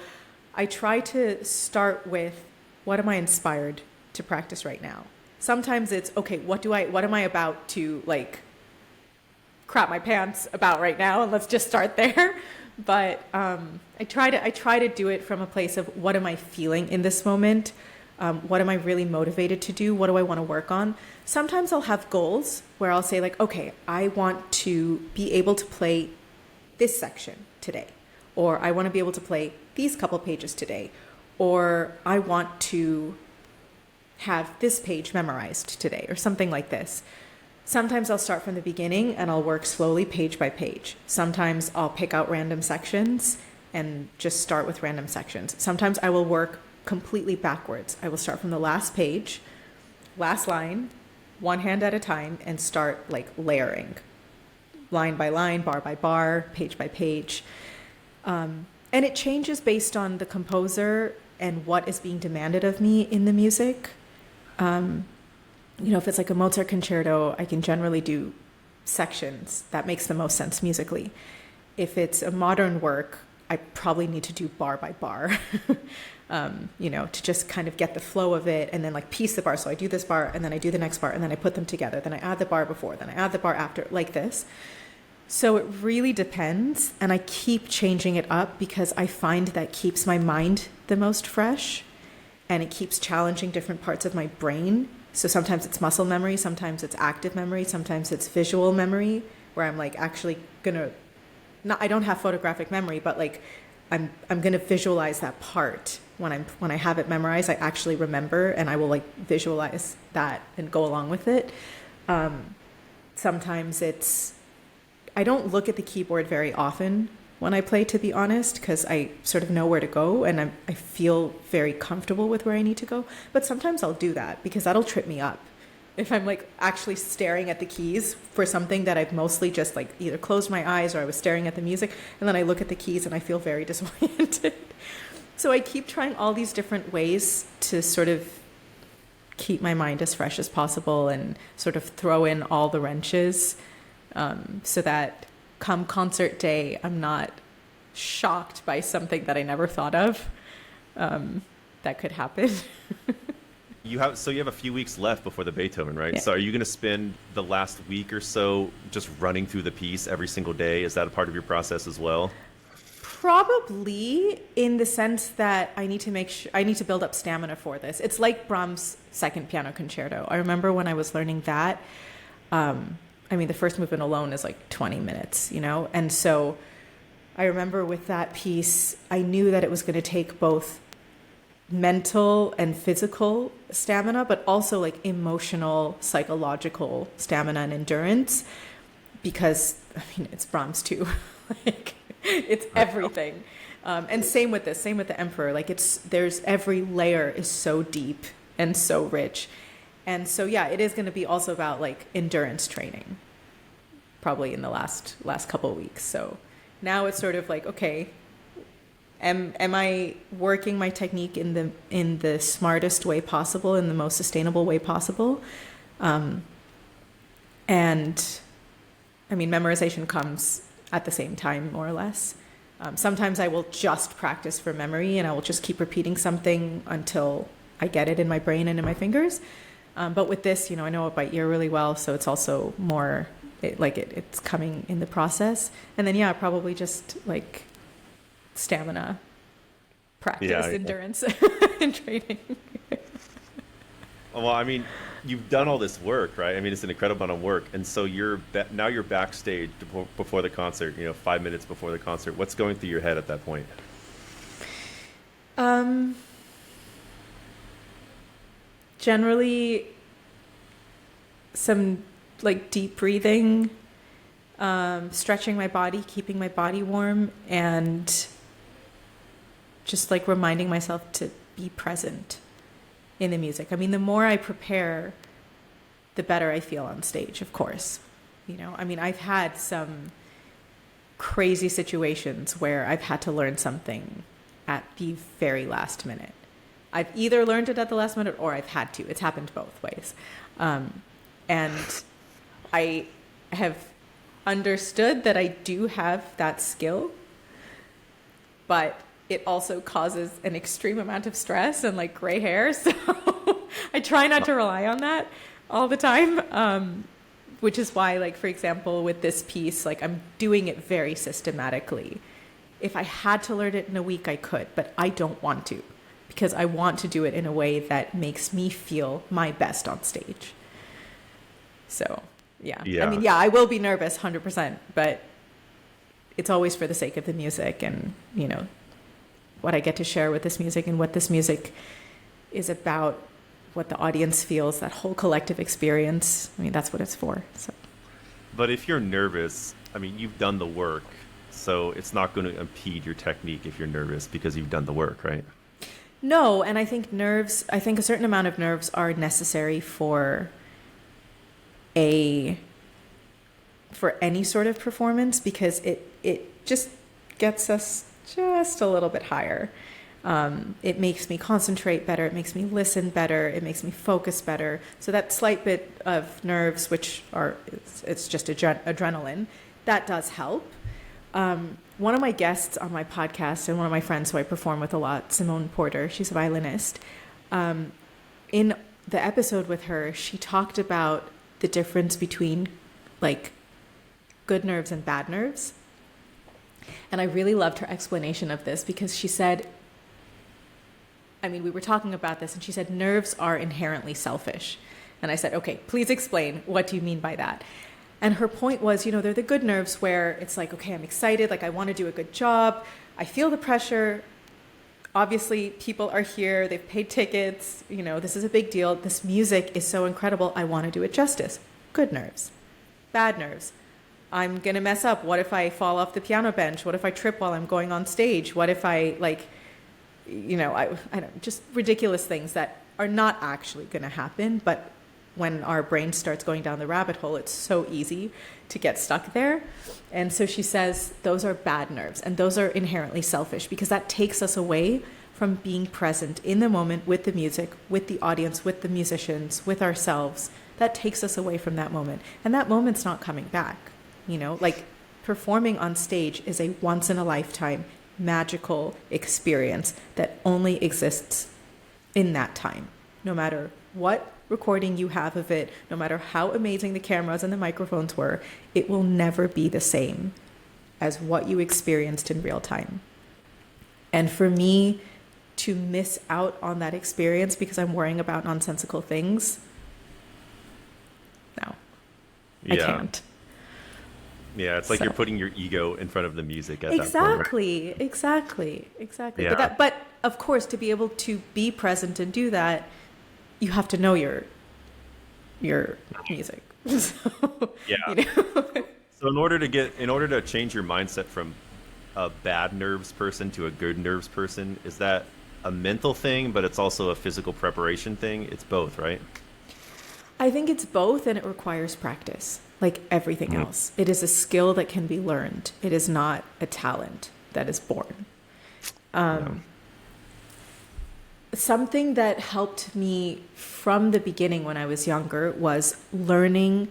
I try to start with, what am I inspired to practice right now? Sometimes it's, okay, what am I about to like crap my pants about right now? And let's just start there. But I try to do it from a place of, what am I feeling in this moment? What am I really motivated to do? What do I want to work on? Sometimes I'll have goals where I'll say like, okay, I want to be able to play this section today, or I want to be able to play these couple pages today, or I want to have this page memorized today, or something like this. Sometimes I'll start from the beginning and I'll work slowly page by page. Sometimes I'll pick out random sections and just start with random sections. Sometimes I will work completely backwards. I will start from the last page, last line, one hand at a time, and start like layering, line by line, bar by bar, page by page. And it changes based on the composer and what is being demanded of me in the music. If it's like a Mozart concerto, I can generally do sections. That makes the most sense musically. If it's a modern work, I probably need to do bar by bar, to just kind of get the flow of it and then like piece the bar. So I do this bar and then I do the next bar and then I put them together. Then I add the bar before, then I add the bar after, like this. So it really depends. And I keep changing it up because I find that keeps my mind the most fresh and it keeps challenging different parts of my brain. So sometimes it's muscle memory, sometimes it's active memory, sometimes it's visual memory, where I'm like actually I don't have photographic memory, but like I'm gonna visualize that part when I have it memorized. I actually remember, and I will like visualize that and go along with it. Sometimes I don't look at the keyboard very often when I play, to be honest, because I sort of know where to go and I feel very comfortable with where I need to go. But sometimes I'll do that because that'll trip me up. If I'm like actually staring at the keys for something that I've mostly just like either closed my eyes or I was staring at the music, and then I look at the keys and I feel very disoriented. So I keep trying all these different ways to sort of keep my mind as fresh as possible and sort of throw in all the wrenches, so that come concert day, I'm not shocked by something that I never thought of that could happen. You have a few weeks left before the Beethoven, right? Yeah. So are you going to spend the last week or so just running through the piece every single day? Is that a part of your process as well? Probably, in the sense that I need to build up stamina for this. It's like Brahms' second piano concerto. I remember when I was learning that, the first movement alone is like 20 minutes, And so I remember with that piece, I knew that it was going to take both mental and physical stamina, but also like emotional, psychological stamina and endurance, because it's Brahms too. Like it's everything. And same with the Emperor. Like there's every layer is so deep and so rich. And so, yeah, it is going to be also about like endurance training. probably in the last couple of weeks. So now it's sort of like, okay, am I working my technique in the smartest way possible, in the most sustainable way possible? And I mean, memorization comes at the same time, more or less. Sometimes I will just practice for memory, and I will just keep repeating something until I get it in my brain and in my fingers. But with this, I know it by ear really well, so it's also more it's coming in the process. And then, probably just like stamina, practice, endurance, and training. Well, I mean, you've done all this work, right? I mean, it's an incredible amount of work. And so now you're backstage before the concert, 5 minutes before the concert. What's going through your head at that point? Generally some like deep breathing, stretching my body, keeping my body warm, and just like reminding myself to be present in the music. I mean, the more I prepare, the better I feel on stage, of course. I mean, I've had some crazy situations where I've had to learn something at the very last minute. I've either learned it at the last minute or I've had to. It's happened both ways. And I have understood that I do have that skill, but it also causes an extreme amount of stress and like gray hair. So I try not to rely on that all the time, which is why, like, for example, with this piece, like I'm doing it very systematically. If I had to learn it in a week, I could, but I don't want to, because I want to do it in a way that makes me feel my best on stage. So, yeah. I mean, I will be nervous 100%, but it's always for the sake of the music and, what I get to share with this music and what this music is about, what the audience feels, that whole collective experience. I mean, that's what it's for. So. But if you're nervous, I mean, you've done the work, so it's not going to impede your technique if you're nervous because you've done the work, right? No, and I think a certain amount of nerves are necessary for any sort of performance, because it just gets us just a little bit higher. It makes me concentrate better. It makes me listen better. It makes me focus better. So that slight bit of nerves, which it's just adrenaline, that does help. One of my guests on my podcast and one of my friends who I perform with a lot, Simone Porter, she's a violinist. In the episode with her, she talked about the difference between like good nerves and bad nerves. And I really loved her explanation of this, because she said, I mean, we were talking about this and she said, nerves are inherently selfish. And I said, okay, please explain. What do you mean by that? And her point was, they're the good nerves where it's like, okay, I'm excited. Like I want to do a good job. I feel the pressure. Obviously, people are here. They've paid tickets. This is a big deal. This music is so incredible. I want to do it justice. Good nerves. Bad nerves. I'm going to mess up. What if I fall off the piano bench? What if I trip while I'm going on stage? What if I I don't, just ridiculous things that are not actually going to happen. But when our brain starts going down the rabbit hole, it's so easy to get stuck there. And so she says those are bad nerves, and those are inherently selfish, because that takes us away from being present in the moment with the music, with the audience, with the musicians, with ourselves. That takes us away from that moment. And that moment's not coming back. Like performing on stage is a once in a lifetime magical experience that only exists in that time. No matter what recording you have of it, no matter how amazing the cameras and the microphones were, it will never be the same as what you experienced in real time. And for me to miss out on that experience because I'm worrying about nonsensical things, no, I can't. Yeah, it's like you're putting your ego in front of the music at that point. Exactly. Yeah. But of course, to be able to be present and do that, you have to know your music. So, yeah. So in order to change your mindset from a bad nerves person to a good nerves person, is that a mental thing, but it's also a physical preparation thing? It's both, right? I think it's both, and it requires practice. like everything else. It is a skill that can be learned. It is not a talent that is born. Something that helped me from the beginning when I was younger was learning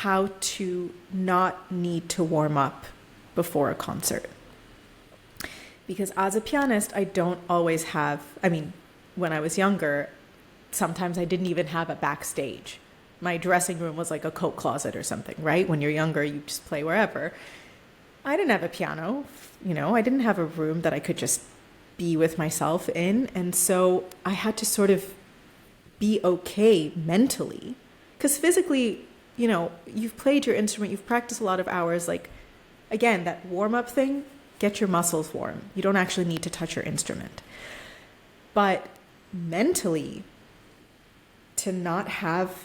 how to not need to warm up before a concert. Because as a pianist, I don't always have, I mean, when I was younger, sometimes I didn't even have a backstage. My dressing room was like a coat closet or something, right? When you're younger, you just play wherever. I didn't have a piano, I didn't have a room that I could just be with myself in. And so I had to sort of be okay mentally. Because physically, you've played your instrument, you've practiced a lot of hours. Like, again, that warm-up thing, get your muscles warm. You don't actually need to touch your instrument. But mentally, to not have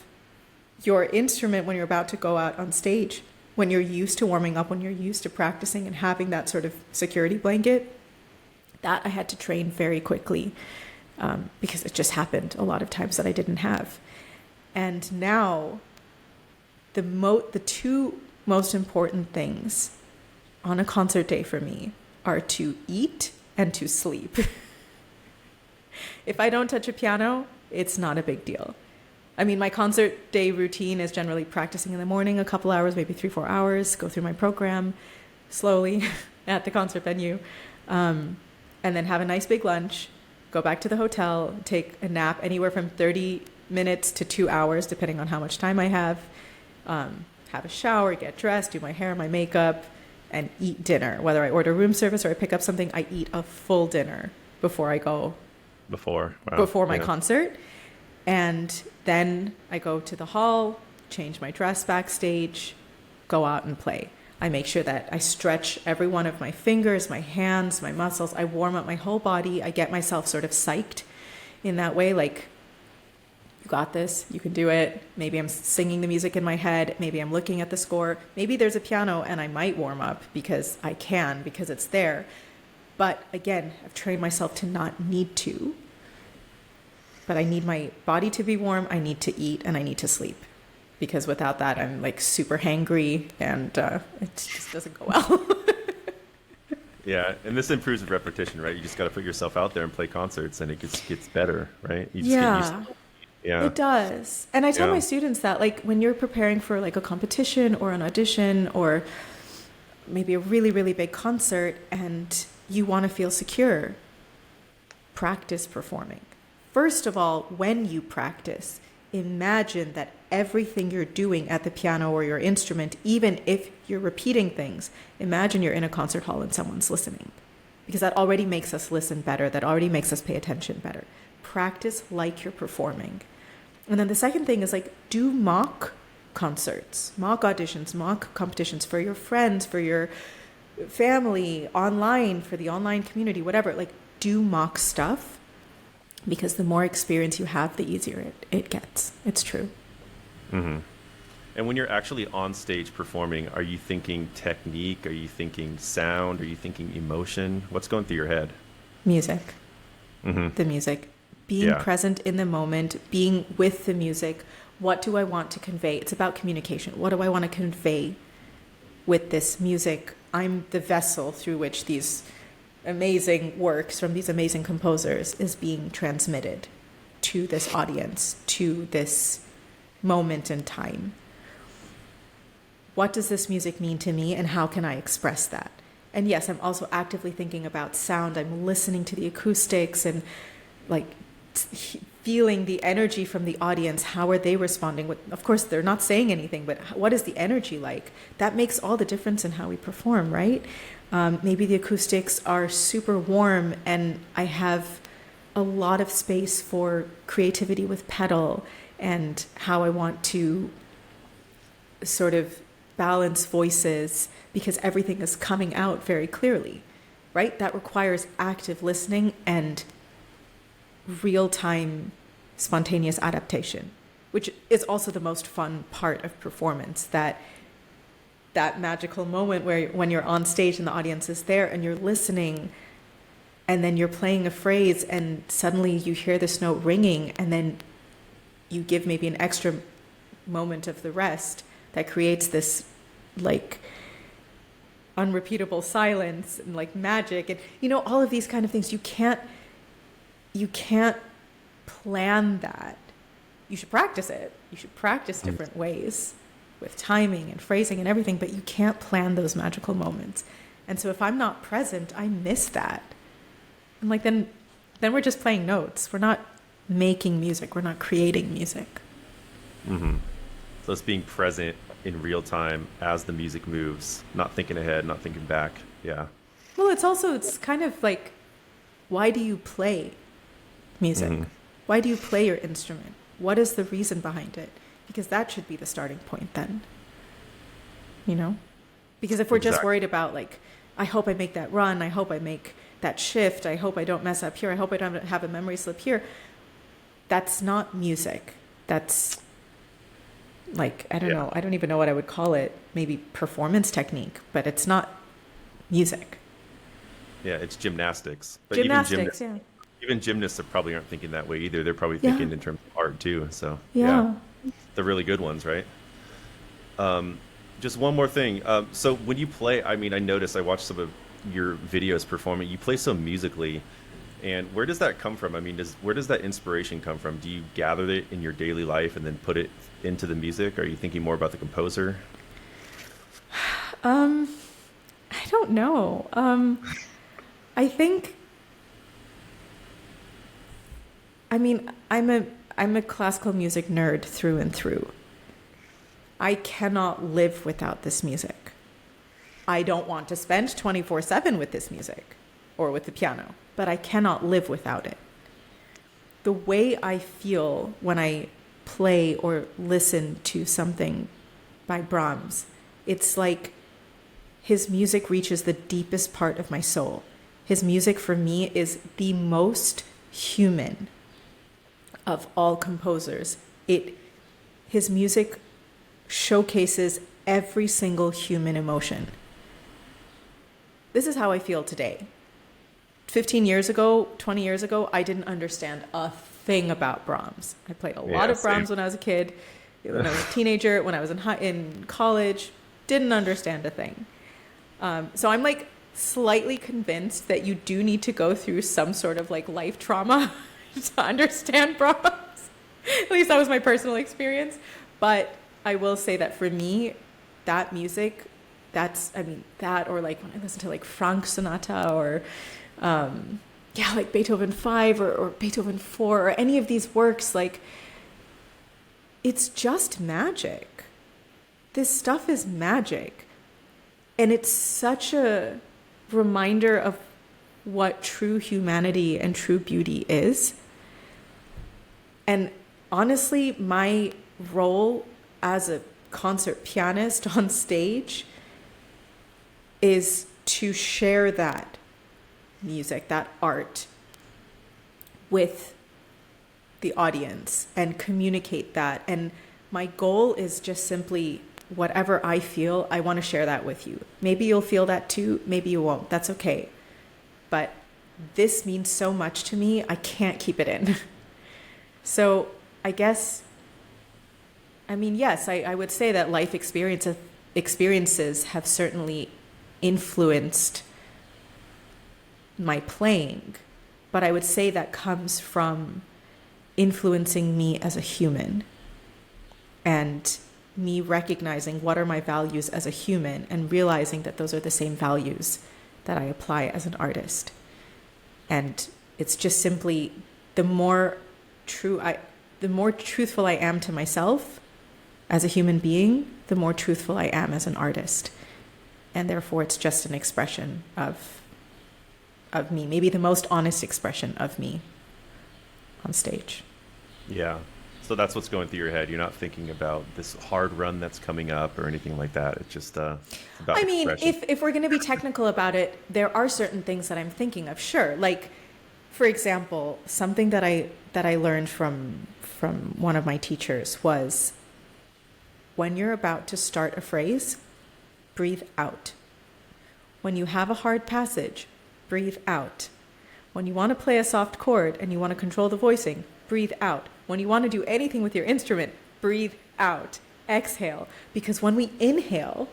your instrument when you're about to go out on stage, when you're used to warming up, when you're used to practicing and having that sort of security blanket, that I had to train very quickly because it just happened a lot of times that I didn't have. And now the two most important things on a concert day for me are to eat and to sleep. If I don't touch a piano, it's not a big deal. I mean, my concert day routine is generally practicing in the morning, a couple hours, maybe 3-4 hours, go through my program slowly at the concert venue, and then have a nice big lunch, go back to the hotel, take a nap anywhere from 30 minutes to 2 hours, depending on how much time I have a shower, get dressed, do my hair, my makeup, and eat dinner. Whether I order room service or I pick up something, I eat a full dinner before I go before my concert. And then I go to the hall, change my dress backstage, go out and play. I make sure that I stretch every one of my fingers, my hands, my muscles. I warm up my whole body. I get myself sort of psyched in that way, like, you got this, you can do it. Maybe I'm singing the music in my head. Maybe I'm looking at the score. Maybe there's a piano and I might warm up because it's there. But again, I've trained myself to not need to. But I need my body to be warm, I need to eat, and I need to sleep. Because without that, I'm like super hangry, and it just doesn't go well. Yeah, and this improves with repetition, right? You just got to put yourself out there and play concerts, and it gets better, right? You just get used to it. Yeah, it does. And I tell my students that, like, when you're preparing for like a competition or an audition or maybe a really, really big concert, and you want to feel secure, practice performing. First of all, when you practice, imagine that everything you're doing at the piano or your instrument, even if you're repeating things, imagine you're in a concert hall and someone's listening. Because that already makes us listen better. That already makes us pay attention better. Practice like you're performing. And then the second thing is, like, do mock concerts, mock auditions, mock competitions for your friends, for your family, online, for the online community, whatever. Like, do mock stuff. Because the more experience you have, the easier it gets. It's true. Mm-hmm. And when you're actually on stage performing, are you thinking technique? Are you thinking sound? Are you thinking emotion? What's going through your head? Music. Mm-hmm. The music. Being present in the moment, being with the music. What do I want to convey? It's about communication. What do I want to convey with this music? I'm the vessel through which these amazing works from these amazing composers is being transmitted to this audience, to this moment in time. What does this music mean to me, and how can I express that? And yes, I'm also actively thinking about sound. I'm listening to the acoustics and like feeling the energy from the audience. How are they responding? Of course, they're not saying anything, but what is the energy like? That makes all the difference in how we perform, right? Maybe the acoustics are super warm and I have a lot of space for creativity with pedal and how I want to sort of balance voices because everything is coming out very clearly, right? That requires active listening and real-time spontaneous adaptation, which is also the most fun part of performance, that magical moment where when you're on stage and the audience is there and you're listening and then you're playing a phrase and suddenly you hear this note ringing and then you give maybe an extra moment of the rest that creates this like unrepeatable silence and like magic and all of these kind of things. You can't plan that. You should practice it. You should practice different ways with timing and phrasing and everything, but you can't plan those magical moments. And so if I'm not present, I miss that. I'm like, then we're just playing notes. We're not making music. We're not creating music. Mm-hmm. So it's being present in real time as the music moves, not thinking ahead, not thinking back. Yeah. Well, it's kind of like, why do you play music? Mm-hmm. Why do you play your instrument? What is the reason behind it? Because that should be the starting point then. Because if we're just worried about like, I hope I make that run, I hope I make that shift, I hope I don't mess up here, I hope I don't have a memory slip here, that's not music. That's like, I don't know, I don't even know what I would call it, maybe performance technique, but it's not music. Yeah, it's gymnastics. But Gymnastics, even gymnasts probably aren't thinking that way either. They're probably thinking in terms of art too. So the really good ones, right? Just one more thing. So when you play, I noticed, I watched some of your videos performing. You play so musically, and where does that come from? Where does that inspiration come from? Do you gather it in your daily life and then put it into the music? Are you thinking more about the composer? I don't know. I think. I'm a classical music nerd through and through. I cannot live without this music. I don't want to spend 24/7 with this music or with the piano, but I cannot live without it. The way I feel when I play or listen to something by Brahms, it's like his music reaches the deepest part of my soul. His music for me is the most human of all composers. His music showcases every single human emotion. This is how I feel today. 15 years ago, 20 years ago, I didn't understand a thing about Brahms. I played a lot of Brahms when I was a kid, when I was a teenager, when I was in college, didn't understand a thing. So I'm like slightly convinced that you do need to go through some sort of like life trauma to understand Brahms. At least that was my personal experience. But I will say that for me, that music, that or like when I listen to like Franck Sonata or like Beethoven 5 or Beethoven 4 or any of these works, like it's just magic. This stuff is magic. And it's such a reminder of what true humanity and true beauty is. And honestly, my role as a concert pianist on stage is to share that music, that art with the audience and communicate that. And my goal is just simply whatever I feel, I want to share that with you. Maybe you'll feel that too, maybe you won't. That's okay. But this means so much to me, I can't keep it in. So I guess, yes, I would say that life experiences have certainly influenced my playing, but I would say that comes from influencing me as a human and me recognizing what are my values as a human and realizing that those are the same values that I apply as an artist. And it's just simply the more truthful I am to myself as a human being, the more truthful I am as an artist. And therefore it's just an expression of me, maybe the most honest expression of me on stage. Yeah. So that's what's going through your head. You're not thinking about this hard run that's coming up or anything like that. It's just about expression. if we're going to be technical about it, there are certain things that I'm thinking of. Sure. Like, for example, something that I learned from one of my teachers was when you're about to start a phrase, breathe out. When you have a hard passage, breathe out. When you want to play a soft chord and you want to control the voicing, breathe out. When you want to do anything with your instrument, breathe out. exhale. Because when we inhale,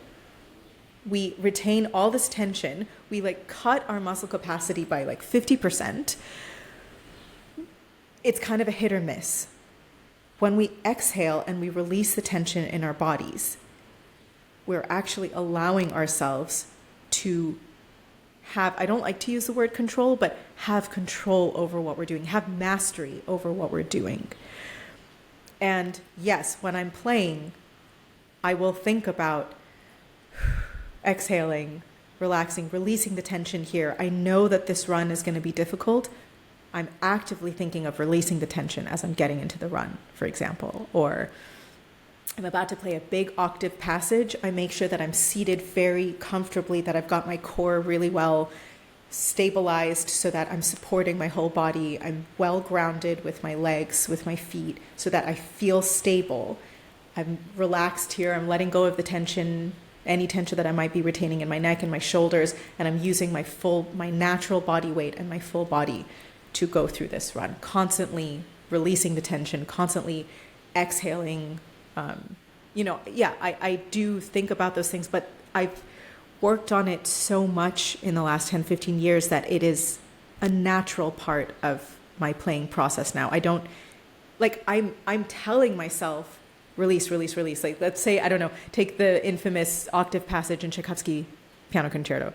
we retain all this tension. We like cut our muscle capacity by like 50%. It's kind of a hit or miss. When we exhale and we release the tension in our bodies, we're actually allowing ourselves to have, I don't like to use the word control, but have control over what we're doing, have mastery over what we're doing. And yes, when I'm playing, I will think about exhaling, relaxing, releasing the tension here. I know that this run is going to be difficult. I'm actively thinking of releasing the tension as I'm getting into the run, for example. Or I'm about to play a big octave passage. I make sure that I'm seated very comfortably, that I've got my core really well stabilized so that I'm supporting my whole body. I'm well grounded with my legs, with my feet, so that I feel stable. I'm relaxed here. I'm letting go of the tension, any tension that I might be retaining in my neck and my shoulders, and I'm using my natural body weight and my full body to go through this run, constantly releasing the tension, constantly exhaling. I do think about those things, but I've worked on it so much in the last 10, 15 years that it is a natural part of my playing process now. I don't, like, I'm telling myself, release, release, release. Like, let's say, I don't know, take the infamous octave passage in Tchaikovsky Piano Concerto.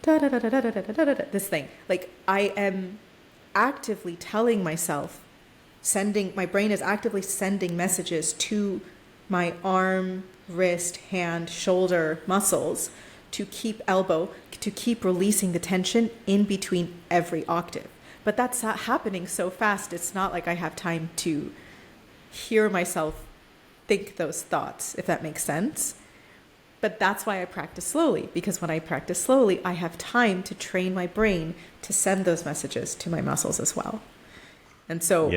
This thing. Like, I am actively telling myself, my brain is actively sending messages to my arm, wrist, hand, shoulder muscles to keep releasing the tension in between every octave. But that's not happening so fast. It's not like I have time to hear myself think those thoughts, if that makes sense. But that's why I practice slowly, because when I practice slowly, I have time to train my brain to send those messages to my muscles as well. And so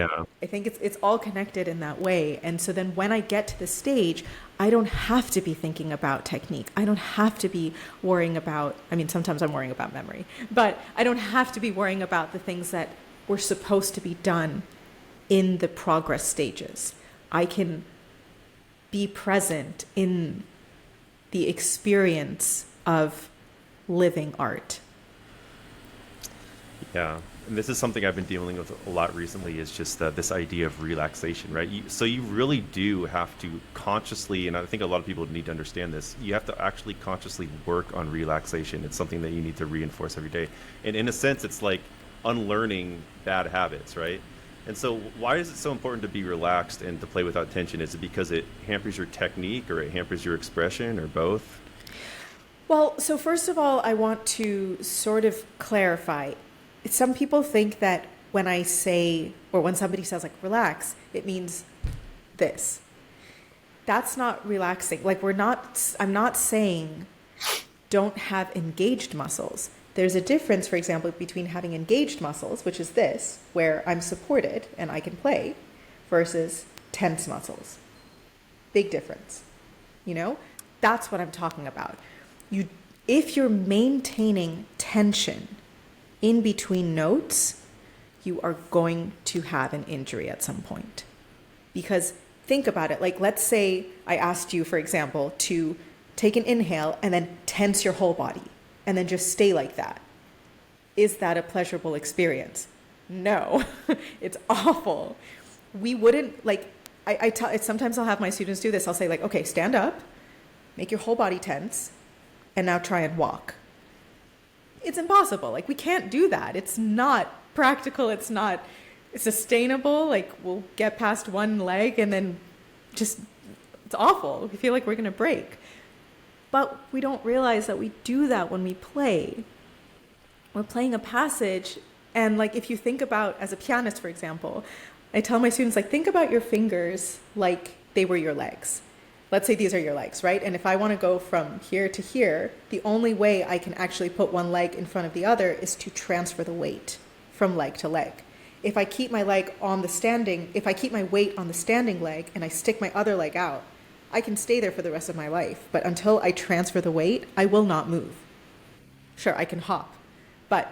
I think it's all connected in that way. And so then when I get to the stage, I don't have to be thinking about technique. I don't have to be worrying about, I mean, sometimes I'm worrying about memory, but I don't have to be worrying about the things that were supposed to be done in the progress stages. I can be present in the experience of living art. Yeah. And this is something I've been dealing with a lot recently, is just this idea of relaxation, right? So you really do have to consciously, and I think a lot of people need to understand this, you have to actually consciously work on relaxation. It's something that you need to reinforce every day. And in a sense, it's like unlearning bad habits, right? And so why is it so important to be relaxed and to play without tension? Is it because it hampers your technique, or it hampers your expression, or both? Well, so first of all, I want to sort of clarify. Some people think that when I say, or when somebody says like relax, it means this. That's not relaxing. Like I'm not saying don't have engaged muscles. There's a difference, for example, between having engaged muscles, which is this, where I'm supported and I can play, versus tense muscles. Big difference. That's what I'm talking about. If you're maintaining tension in between notes, you are going to have an injury at some point. Because think about it, like let's say I asked you, for example, to take an inhale and then tense your whole body and then just stay like that. Is that a pleasurable experience? No, it's awful. We wouldn't, like, sometimes I'll have my students do this. I'll say like, okay, stand up, make your whole body tense, and now try and walk. It's impossible. Like, we can't do that. It's not practical. It's not sustainable. Like, we'll get past one leg and then it's awful. We feel like we're going to break. But we don't realize that we do that when we play. We're playing a passage, and like, if you think about, as a pianist, for example, I tell my students, like, think about your fingers like they were your legs. Let's say these are your legs, right? And if I want to go from here to here, the only way I can actually put one leg in front of the other is to transfer the weight from leg to leg. If I keep my weight on the standing leg and I stick my other leg out, I can stay there for the rest of my life. But until I transfer the weight, I will not move. Sure, I can hop, but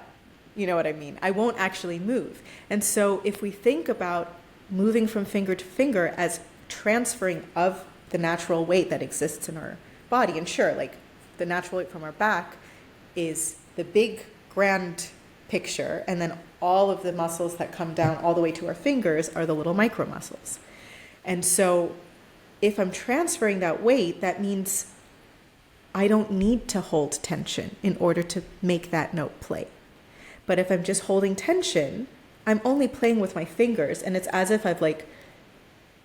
you know what I mean? I won't actually move. And so if we think about moving from finger to finger as transferring of the natural weight that exists in our body. And sure, like the natural weight from our back is the big grand picture, and then all of the muscles that come down all the way to our fingers are the little micro muscles. And so if I'm transferring that weight, that means I don't need to hold tension in order to make that note play. But if I'm just holding tension, I'm only playing with my fingers, and it's as if I've like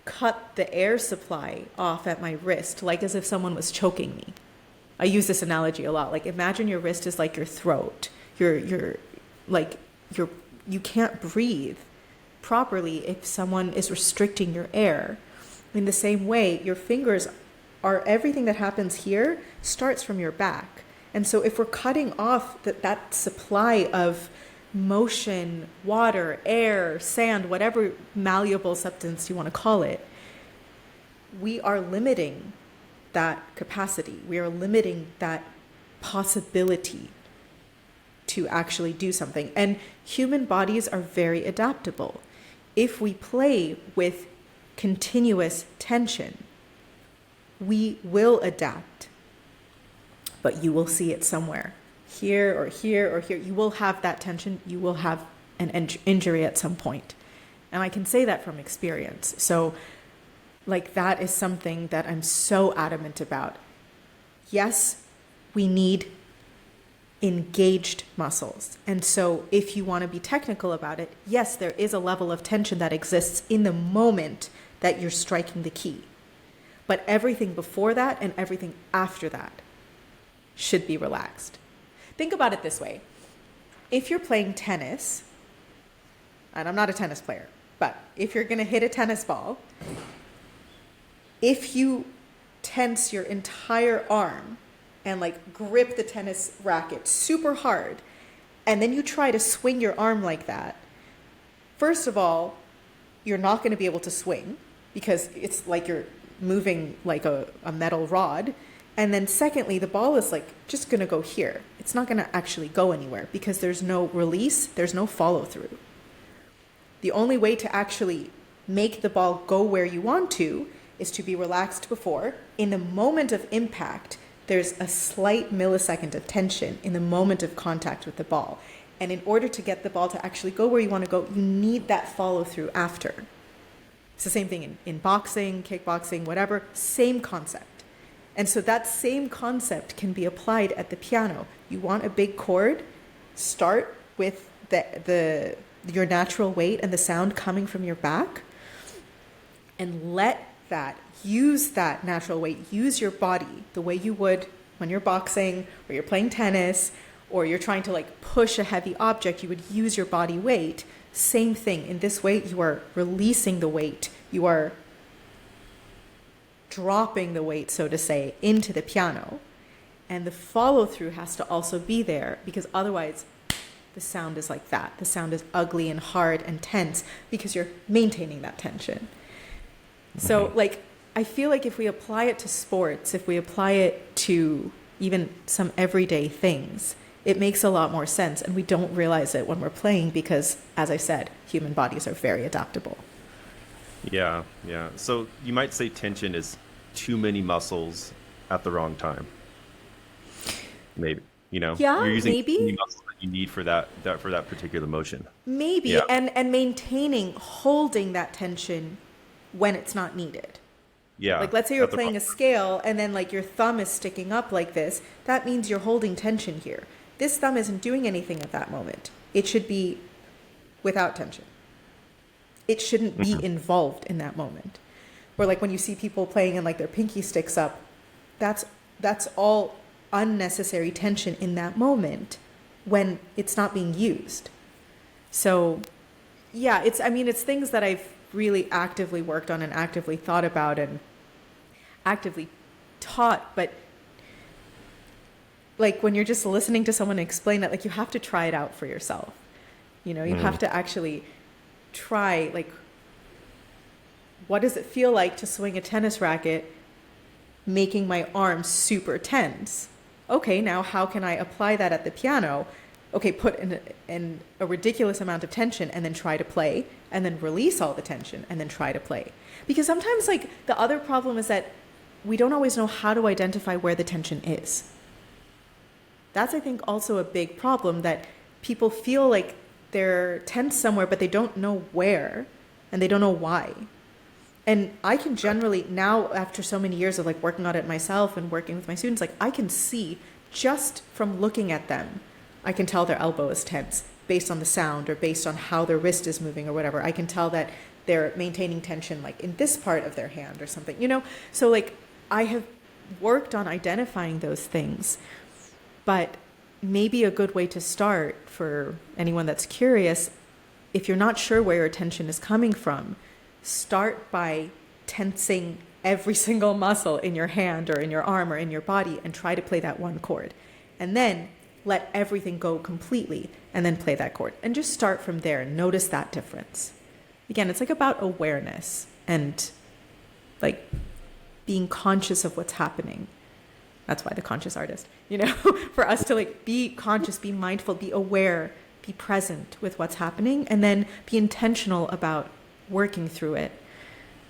cut the air supply off at my wrist, like as if someone was choking me. I use this analogy a lot. Like imagine your wrist is like your throat. You can't breathe properly if someone is restricting your air. In the same way, your fingers are everything that happens here starts from your back. And so if we're cutting off that supply of motion, water, air, sand, whatever malleable substance you want to call it, we are limiting that capacity. We are limiting that possibility to actually do something. And human bodies are very adaptable. If we play with continuous tension, we will adapt. But you will see it somewhere, here or here or here. You will have that tension. You will have an injury at some point. And I can say that from experience. So like that is something that I'm so adamant about. Yes, we need engaged muscles. And so if you want to be technical about it, yes, there is a level of tension that exists in the moment that you're striking the key. But everything before that and everything after that should be relaxed. Think about it this way. If you're playing tennis, and I'm not a tennis player, but if you're going to hit a tennis ball, if you tense your entire arm and like grip the tennis racket super hard, and then you try to swing your arm like that, first of all, you're not going to be able to swing because it's like you're moving like a metal rod. And then secondly, the ball is like just going to go here. It's not going to actually go anywhere because there's no release, there's no follow through. The only way to actually make the ball go where you want to is to be relaxed before. In the moment of impact, there's a slight millisecond of tension in the moment of contact with the ball. And in order to get the ball to actually go where you want to go, you need that follow through after. It's the same thing in boxing, kickboxing, whatever, same concept. And so that same concept can be applied at the piano. You want a big chord, start with your natural weight and the sound coming from your back, and use that natural weight, use your body the way you would when you're boxing or you're playing tennis or you're trying to like push a heavy object, you would use your body weight. Same thing. In this way, you are releasing the weight. You are dropping the weight, so to say, into the piano. And the follow through has to also be there because otherwise the sound is like that. The sound is ugly and hard and tense because you're maintaining that tension. So like, I feel like if we apply it to sports, if we apply it to even some everyday things, it makes a lot more sense. And we don't realize it when we're playing because, as I said, human bodies are very adaptable. Yeah. So you might say tension is too many muscles at the wrong time. Maybe, Yeah, you're using maybe. too many muscles that you need for that particular motion. Maybe, Yeah. and holding that tension when it's not needed. Yeah. Like, let's say you're at the playing wrong- a scale and then like your thumb is sticking up like this. That means you're holding tension here. This thumb isn't doing anything at that moment. It should be without tension. It shouldn't be involved in that moment. Or like when you see people playing and like their pinky sticks up, that's all unnecessary tension in that moment when it's not being used. So yeah, it's things that I've really actively worked on and actively thought about and actively taught. But like when you're just listening to someone explain it, like you have to try it out for yourself. You have to actually try, like, what does it feel like to swing a tennis racket making my arms super tense? Okay, now how can I apply that at the piano? Okay, put in a ridiculous amount of tension and then try to play, and then release all the tension and then try to play. Because sometimes like the other problem is that we don't always know how to identify where the tension is. That's, I think, also a big problem, that people feel like they're tense somewhere, but they don't know where, and they don't know why. And I can generally, now after so many years of like working on it myself and working with my students, like I can see just from looking at them, I can tell their elbow is tense based on the sound or based on how their wrist is moving or whatever. I can tell that they're maintaining tension like in this part of their hand or something, you know? So like I have worked on identifying those things, but maybe a good way to start for anyone that's curious, if you're not sure where your tension is coming from, start by tensing every single muscle in your hand or in your arm or in your body and try to play that one chord. And then let everything go completely and then play that chord. And just start from there and notice that difference. Again, it's like about awareness and like being conscious of what's happening. That's why the conscious artist, you know, for us to like be conscious, be mindful, be aware, be present with what's happening, and then be intentional about working through it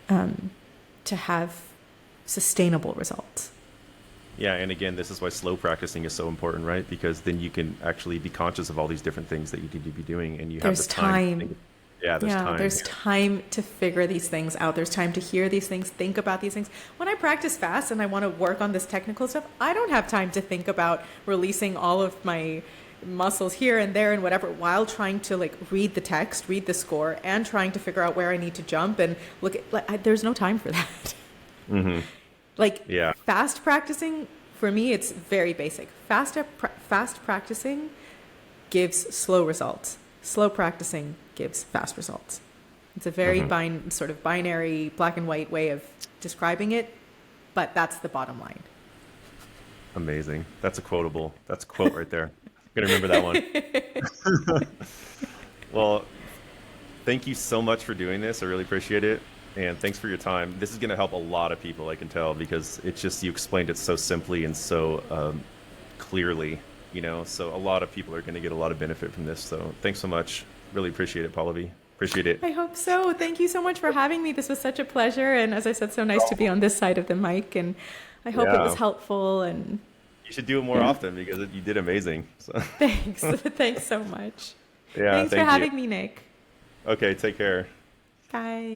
to have sustainable results. Yeah, and again, this is why slow practicing is so important, right? Because then you can actually be conscious of all these different things that you need to be doing, and you have the time. Yeah, there's time. There's time to figure these things out. There's time to hear these things, think about these things. When I practice fast and I want to work on this technical stuff, I don't have time to think about releasing all of my muscles here and there and whatever while trying to like read the text, read the score, and trying to figure out where I need to jump and look at, like, there's no time for that. Mm-hmm. Fast practicing, for me, it's very basic. Fast practicing gives slow results. Slow practicing gives fast results. It's a very sort of binary black and white way of describing it, but that's the bottom line. Amazing. That's a quotable. That's a quote right there. I'm going to remember that one. Well, thank you so much for doing this. I really appreciate it. And thanks for your time. This is going to help a lot of people, I can tell, because it's just, you explained it so simply and so clearly, you know, so a lot of people are going to get a lot of benefit from this. So thanks so much. Really appreciate it, Pallavi. Appreciate it. I hope so. Thank you so much for having me. This was such a pleasure. And as I said, so nice to be on this side of the mic. And I hope it was helpful. And you should do it more often because you did amazing. So. Thanks. Thanks so much. Yeah, Thanks for having me, Nick. Okay, take care. Bye.